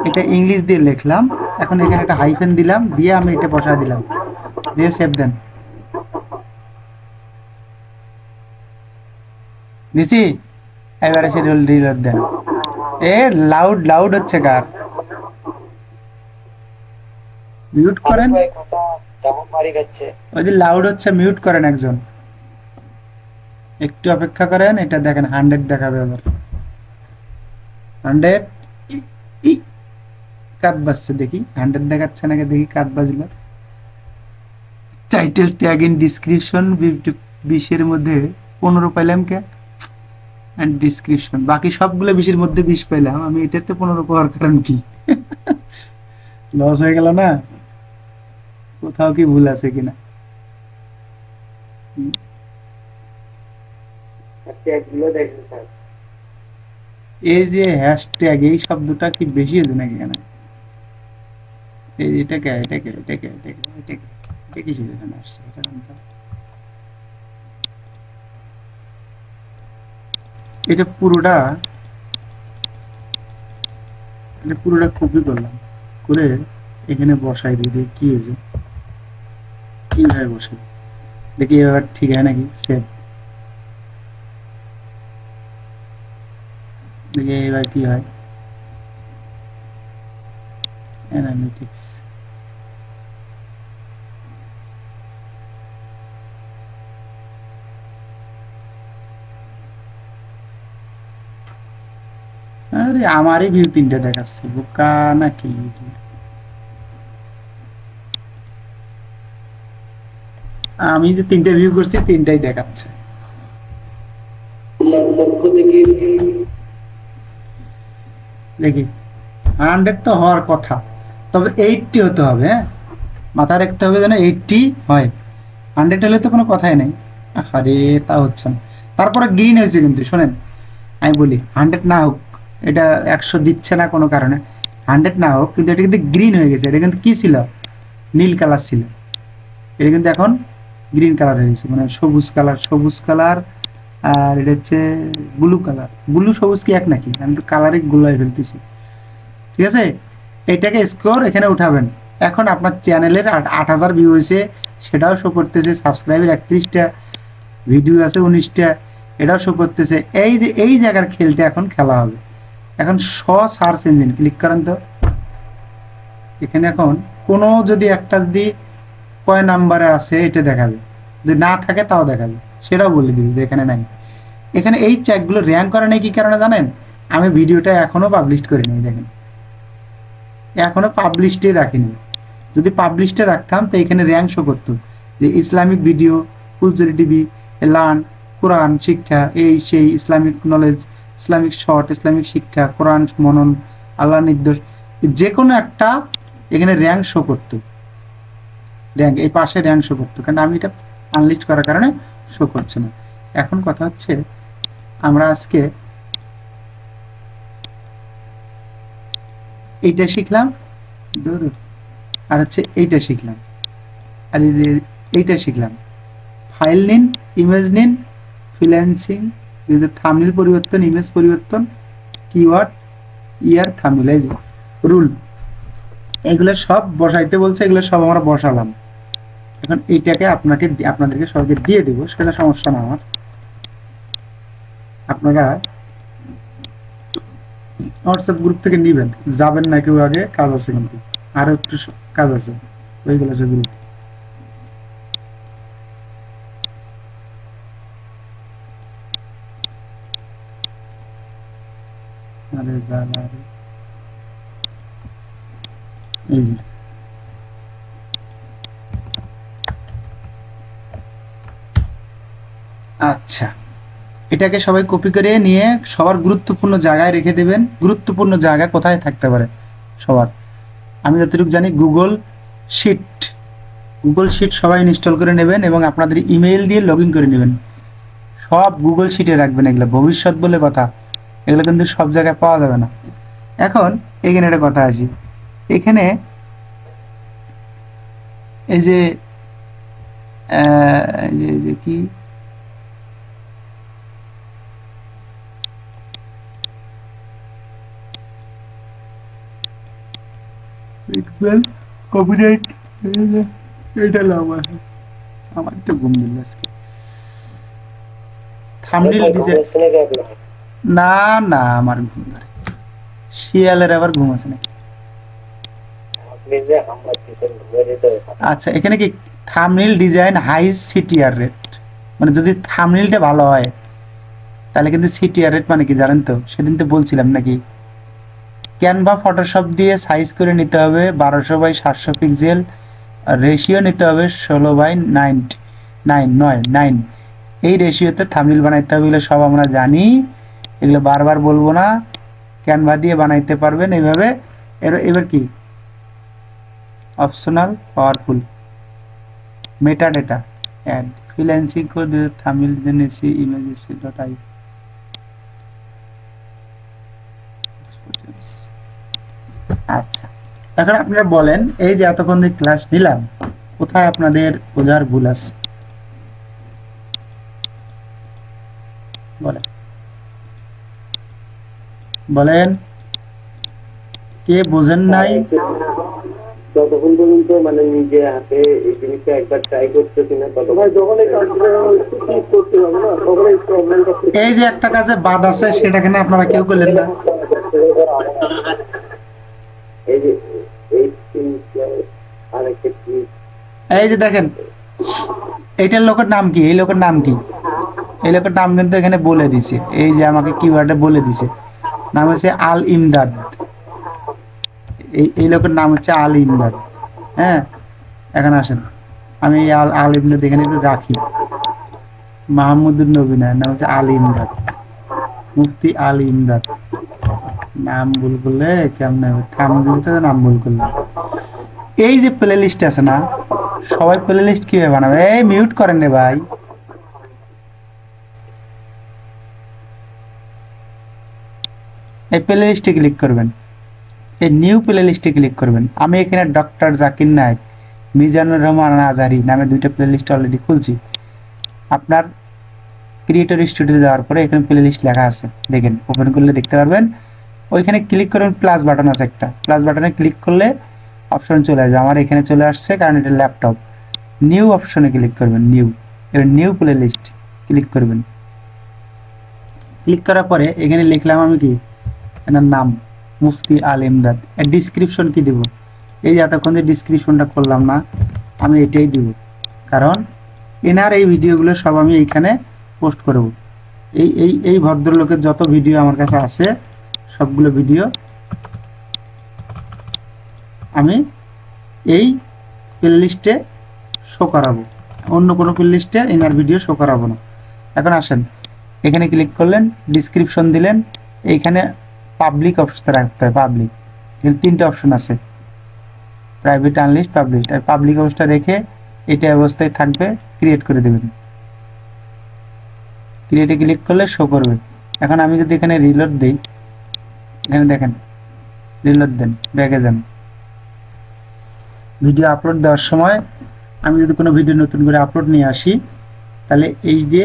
এটা ইংলিশ দিয়ে লিখলাম, এখন এখানে একটা হাইফেন দিলাম, দিয়ে আমি এটা বসা দিলাম, দিয়ে সেভ দেন। দিছি, এবারে সে রিলোড দেন। এ লাউড লাউড হচ্ছে কার? মিউট করেন। ভাই কথা তেমন মারি খাচ্ছে। ওই যে লাউড হচ্ছে, মিউট করেন একজন। একটু অপেক্ষা করেন, এটা দেখেন 100 দেখাবে আবার। 100 কাত বাজছে, দেখি 100 দেখাচ্ছে নাকি, দেখি কাত বাজলো। টাইটেল ট্যাগ ইন ডিসক্রিপশন 20 মধ্যে 15 পাইলাম কে? এন্ড ডিসক্রিপশন বাকি সবগুলো 20 মধ্যে 20 পাইলাম, আমি এটাতে 15 পাওয়ার কারণ কি? লস হয়ে গেল না? কোথাও কি ভুল আছে কিনা? ট্যাগগুলো দেখেন স্যার। এই যে হ্যাশট্যাগ এই শব্দটা কি বেশি হয়েছে নাকি এখানে? এই এটাকে এটাকে এটাকে এটাকে এটাকে এটা কি এখানে আসছে? এটা কোনটা? এটা পুরোটা, এটা পুরোটা কপি করলাম, করে এখানে বসাই দিই, দেখি কি হয়েছে, কিভাবে বসাই দেখি এবার ঠিক হয় নাকি। সেভ, দেখি এবার কি হয়। অ্যানালিটিক্স, আরে আমারই ভিউ 3টা দেখাচ্ছে, বোকা নাকি? আমি যে 3টা ভিউ করছি 3টাই দেখাচ্ছে। দেখি 100 তো হওয়ার কথা, তবে 80 হতে হবে। হ্যাঁ, মাথায় রাখতে হবে যেন 80 হয়। 100 হলে তো কোনো কথাই নেই। আরে তা হচ্ছে না। তারপরে গ্রিন হয়েছে কিন্তু, শোনেন আমি বলি, 100 না হোক, এটা 100 দিচ্ছে না কোনো কারণে, 100 না হোক, কিন্তু এটা কিন্তু গ্রিন হয়ে গেছে। এটা কিন্তু কি ছিল? নীল কালার ছিল, এটা কিন্তু এখন গ্রিন কালার হয়ে গেছে, মানে সবুজ কালার, সবুজ কালার। আর এটা হচ্ছে ব্লু কালার। ব্লু সবুজ কি এক নাকি? আমি তো কালারে গুলাই ফেলতেছি। ঠিক আছে, এটাকে স্কোর এখানে উঠাবেন। এখন আপনার চ্যানেলের 8000 ভিউ হয়েছে, সেটাও শো করতেছে। সাবস্ক্রাইবার 31টা, ভিডিও আছে 19টা, এটাও শো করতেছে। এই যে এই জায়গার খেলটা এখন খেলা হবে। এখন সার্চ ইঞ্জিন ক্লিক করেন তো, এখানে এখন কোনো যদি একটা যদি কয় নাম্বারে আছে এটা দেখাবে, যদি না থাকে তাও দেখাবে, সেটাও বলে দিবি যে এখানে নাই। এখানে এই চ্যাটগুলো র্যাঙ্ক করে নাই কি কারণে জানেন? আমি ভিডিওটা এখনো পাবলিশ করিনি, দেখেন এখনো পাবলিশডে রাখিনি। যদি পাবলিশডে রাখতাম তো এখানে র্যাঙ্ক শো করতো যে Islamic video, Fulchhari TV, learn, কোরআন শিক্ষা, এই সেই, Islamic knowledge, Islamic short, Islamic শিক্ষা, কোরআন মনন, আল্লাহ নির্দোষ, যে কোনো একটা এখানে র্যাঙ্ক শো করতো। র্যাঙ্ক এই পাশে র্যাঙ্ক শো করতো, কারণ আমি এটা আনলিস্ট করার কারণে শো করছে না। এখন কথা হচ্ছে, আমরা আজকে এইটা শিখলাম, আর হচ্ছে এইটা শিখলাম, আর এই যে এইটা শিখলাম। ফাইল নিন, ইমেজ নিন, ফ্রিল্যান্সিং, থাম্বনেল পরিবর্তন, ইমেজ পরিবর্তন, কিওয়ার্ড, ইয়ার, থাম্বনেল, এই যে রুল, এগুলো সব বসাইতে বলছে, এগুলো সব আমরা বসালাম। এখন এইটাকে আপনাদেরকে সবাইকে দিয়ে দেবো, সেটা সমস্যা না আমার। আপনারা হোয়াটসঅ্যাপ গ্রুপ থেকে নিবেন, যাবেন না কেউ, আগে কাজ আছে, কিন্তু আরো একটু কাজ আছে ওইগুলো সে গ্রুপ। আরে জানা রে। এই যে আচ্ছা, এটাকে সবাই কপি করে নিয়ে সবার গুরুত্বপূর্ণ জায়গায় রেখে দেবেন। গুরুত্বপূর্ণ জায়গা কোথায় থাকতে পারে সবার? আমি যতটুকু জানি গুগল শিট। গুগল শিট সবাই ইনস্টল করে নেবেন এবং আপনাদের ইমেইল দিয়ে লগ ইন করে নেবেন। সব গুগল শিটে রাখবেন। এগুলো ভবিষ্যৎ বলে কথা, এগুলো কিন্তু সব জায়গায় পাওয়া যাবে না। এখন এখানে একটা কথা আসি, এখানে এই যে এই যে কি কপিরাইট, এটা লাভ আছে। আমার তো ঘুম দিল আজকে। থাম্বনেল ডিজাইন, না না আমার ঘুম ধরে, শিয়ালের আবার ঘুম আছে নাকি? আচ্ছা, এখানে কি thumbnail design high CTR rate, মানে যদি থাম্বনেলটা ভালো হয় তাহলে কিন্তু সিটিআর রেট মানে কি জানেন তো? সেদিন তো বলছিলাম নাকি, ক্যানভা ফটোশপ দিয়ে সাইজ করে নিতে হবে 1200x700 পিক্সেল, রেশিও নিতে হবে 16:9 এই রেশিওতে থাম্বনেল বানাইতে হবে। এগুলো সব আমরা জানি, এগুলো বারবার বলবো না। ক্যানভা দিয়ে বানাইতে পারবেন এইভাবে। এবার কি optional powerful meta data add freelancing code thumbnail জেনেসি ইমেজেস.আই। আচ্ছা, এখন আপনারা বলেন, এই যে এতক্ষণ যে ক্লাস নিলাম, কোথায় আপনাদের বোঝার ভুল আছে বলেন, বলেন কে বোঝেন নাই? ততক্ষণ পর্যন্ত মানে নিজে হাতে এই জিনিসটা একবার ট্রাই করতেছি না, ততক্ষণ যখন করতে হবে না, তখন এই প্রবলেমটা। এই যে একটা কাজে বাদ আছে, সেটা কেন আপনারা কেউ করলেন না? এই যে আরেকটা কি, এই যে দেখেন, এইটার লোকের নাম কি? এই লোকের নাম কি? এই লোকের নাম কিন্তু এখানে বলে দিছে, এই যে আমাকে কিওয়ার্ডে বলে দিছে, নাম হচ্ছে আল ইমদাদ। এই লোকের নাম হচ্ছে আল ইমদাদ। হ্যাঁ, এখন আসেন, আমি আল ইমদাদ এখানে একটু রাখি। মাহমুদুর নবী না, নাম হচ্ছে আল ইমদাদ, মুফতি আল ইমদাদ। নাম ভুল করলে কেমন হবে? থাম্বনেলতে নাম ভুল করলে। এই যে প্লে লিস্ট আছে না, সবাই প্লে লিস্ট কিভাবে বানাবে? এই মিউট করেন রে ভাই। এই প্লে লিস্টে ক্লিক করবেন, এই নিউ প্লে লিস্টে ক্লিক করবেন। আমি এখানে ডক্টর জাকির নায়েক, মিজানুর রহমান আজহারি নামে দুইটা প্লে লিস্ট অলরেডি খুলছি। আপনার ক্রিয়েটর স্টুডিওতে যাওয়ার পরে এখানে প্লে লিস্ট লেখা আছে, দেখেন, ওপেন করলে দেখতে পারবেন। ওইখানে ক্লিক করবেন, প্লাস বাটন আছে একটা, প্লাস বাটনে ক্লিক করলে অপশন চলে আসবে। আমার এখানে চলে আসছে কারণ এটা ল্যাপটপ। নিউ অপশনে ক্লিক করবেন, নিউ, এবার নিউ প্লে লিস্ট ক্লিক করবেন। ক্লিক করার পরে এখানে লিখলাম আমি কি, এনার নাম মুফতি আল ইমদাদ। এর ডিসক্রিপশন কি দেব? এই যে এতক্ষণ যে ডিসক্রিপশনটা করলাম না, আমি এটাই দিব, কারণ এনার এই ভিডিওগুলো সব আমি এইখানে পোস্ট করব। এই ভদ্রলোকের যত ভিডিও আমার কাছে আছে, সবগুলো ভিডিও আমি এই প্লে লিস্টে শো করাবো, অন্য কোনো প্লে লিস্টে এনার ভিডিও শো করাবো না। এখন আসেন, এখানে ক্লিক করলেন, ডিসক্রিপশন দিলেন, এইখানে পাবলিক অপশন রাখতে হয়। পাবলিক, এখানে তিনটে অপশন আছে, প্রাইভেট, আনলিস্ট, পাবলিক। আর পাবলিক অবস্থা রেখে এটা অবস্থায় থাকবে, ক্রিয়েট করে দেবেন। ক্রিয়েটে ক্লিক করলে শো করবে। এখন আমি যদি এখানে রিলোড দিই, এখানে দেখেন, রিলোড দেন, ব্যাকে যান। ভিডিও আপলোড দেওয়ার সময় আমি যদি কোনো ভিডিও নতুন করে আপলোড নিয়ে আসি, তাহলে এই যে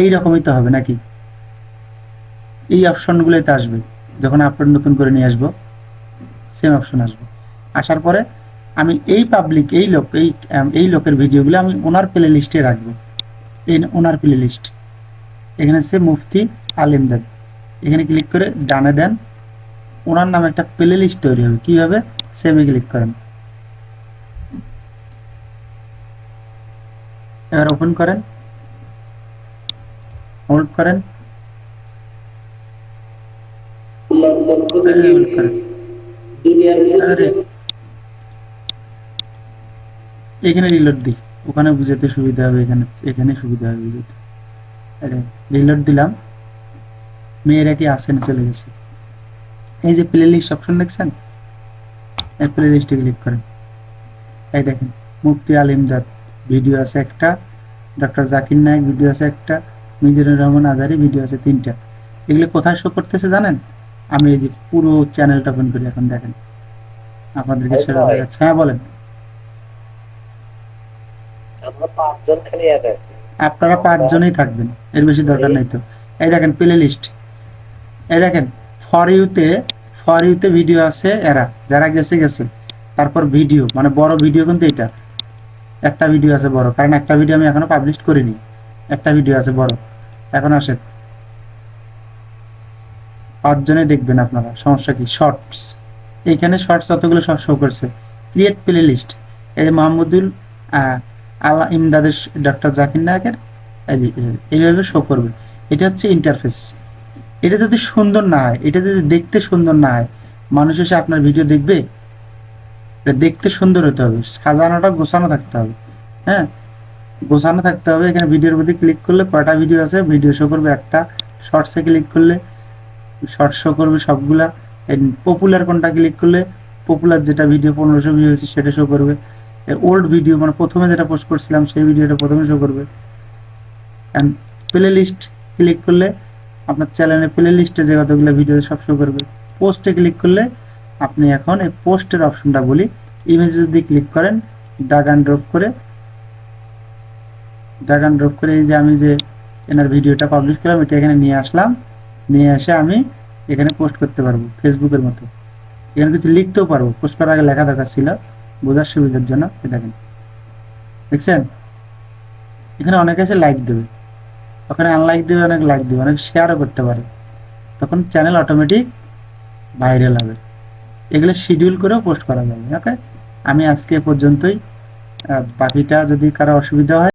এই রকমই তো হবে নাকি, এই অপশনগুলোতে আসবে। যখন আপলোড নতুন করে নিয়ে আসবো, সেম অপশন আসবে। আসার পরে আমি এই পাবলিক, এই লোকের ভিডিওগুলো আমি ওনার প্লে লিস্টে রাখবো, এই ওনার প্লে লিস্ট। এখানে হচ্ছে মুফতি আলিমদাদ, এখানে ক্লিক করে ডানে দেন, ওনার নামে একটা প্লে লিস্ট তৈরি হবে। কিভাবে? সেভে ক্লিক করেন, এবার ওপেন করেন, হোল্ড করেন, হোল্ড করেন। আরে, এখানে রিলোড দিই, ওখানে বুঝাতে সুবিধা হবে, এখানে এখানে সুবিধা হবে বুঝাতে। আরে রিলোড দিলাম, মেয়েরা কি আসেন চলে গেছে। এই যে প্লে লিস্ট অপশন দেখছেন, এই প্লে লিস্টে ক্লিক করেন। এই দেখেন মুফতি আলিমদাদ ভিডিও আছে একটা, ডক্টর জাকির নায়েক ভিডিও আছে একটা, মিজানুর রহমান আজারি ভিডিও আছে 3টা। এগুলো কোথায় শো করতেছে জানেন? আমি এই যে পুরো চ্যানেলটা ওপেন করি, এখন দেখেন আপনাদেরকে সেটা দেখাচ্ছে। হ্যাঁ বলেন। আমরা 5 জন খালি অ্যাড আছি। আপনারা 5 জনই থাকবেন, এর বেশি দরকার নাই তো। এই দেখেন প্লে লিস্ট, এই দেখেন ফর ইউতে ভিডিও আছে এরা যারা গেছে গেছে। তারপর ভিডিও মানে বড় ভিডিও, কিন্তু এটা একটা ভিডিও আছে বড়, কারণ একটা ভিডিও আমি এখনো পাবলিশ করিনি, একটা ভিডিও আছে বড়। এখন আসেন, 5 জনে দেখবেন আপনারা, সমস্যা কি? শর্টস, এইখানে শর্টস যতগুলো শর্ট শো করছে, ক্রিয়েট প্লে লিস্ট, এই যে মাহমুদুল আলা ইমদাদের ডক্টর জাকির নায়কের এইভাবে শো করবে। এটা হচ্ছে ইন্টারফেস। এটা যদি সুন্দর না হয়, এটা যদি দেখতে সুন্দর না হয়, মানুষ এসে আপনার ভিডিও দেখবে? এটা দেখতে সুন্দর হতে হবে, সাজানোটা গোছানো থাকতে হবে। হ্যাঁ, গোছানো থাকতে হবে। এখানে ভিডিওর প্রতি ক্লিক করলে কয়টা ভিডিও আছে, ভিডিও শো করবে একটা। শর্টসে ক্লিক করলে শর্টস শো করবে সবগুলা। পপুলার কোনটা ক্লিক করলে পপুলার যেটা ভিডিও 1500 ভিউ হয়েছে সেটা শো করবে। ওল্ড ভিডিও মানে প্রথমে যেটা পোস্ট করছিলাম সেই ভিডিওটা প্রথমে শো করবে। অ্যান্ড প্লে লিস্ট ক্লিক করলে আপনার চ্যানেলের প্লে লিস্টে যে কতগুলো ভিডিও সব শো করবে। পোস্টে ক্লিক করলে আপনি এখন এই পোস্টের অপশনটা বলি, ইমেজে যদি ক্লিক করেন, ড্র্যাগ অ্যান্ড ড্রপ করে এই যে আমি যে এনার ভিডিওটা পাবলিশ করলাম এটা এখানে নিয়ে আসলাম, নিয়ে এসে আমি এখানে পোস্ট করতে পারবো ফেসবুকের মতো। এখানে কিছু লিখতেও পারবো, পোস্ট করার আগে লেখা দরকার ছিল বোঝার সুবিধার জন্য। দেখেন, দেখছেন এখানে অনেকে এসে লাইক দেবে, ওখানে আনলাইক দেবে, অনেক লাইক দেবে, অনেক শেয়ারও করতে পারে, তখন চ্যানেল অটোমেটিক ভাইরাল হবে। এগুলো শিডিউল করেও পোস্ট করা যাবে। ওকে, আমি আজকে এ পর্যন্তই। বাকিটা যদি কারো অসুবিধা হয়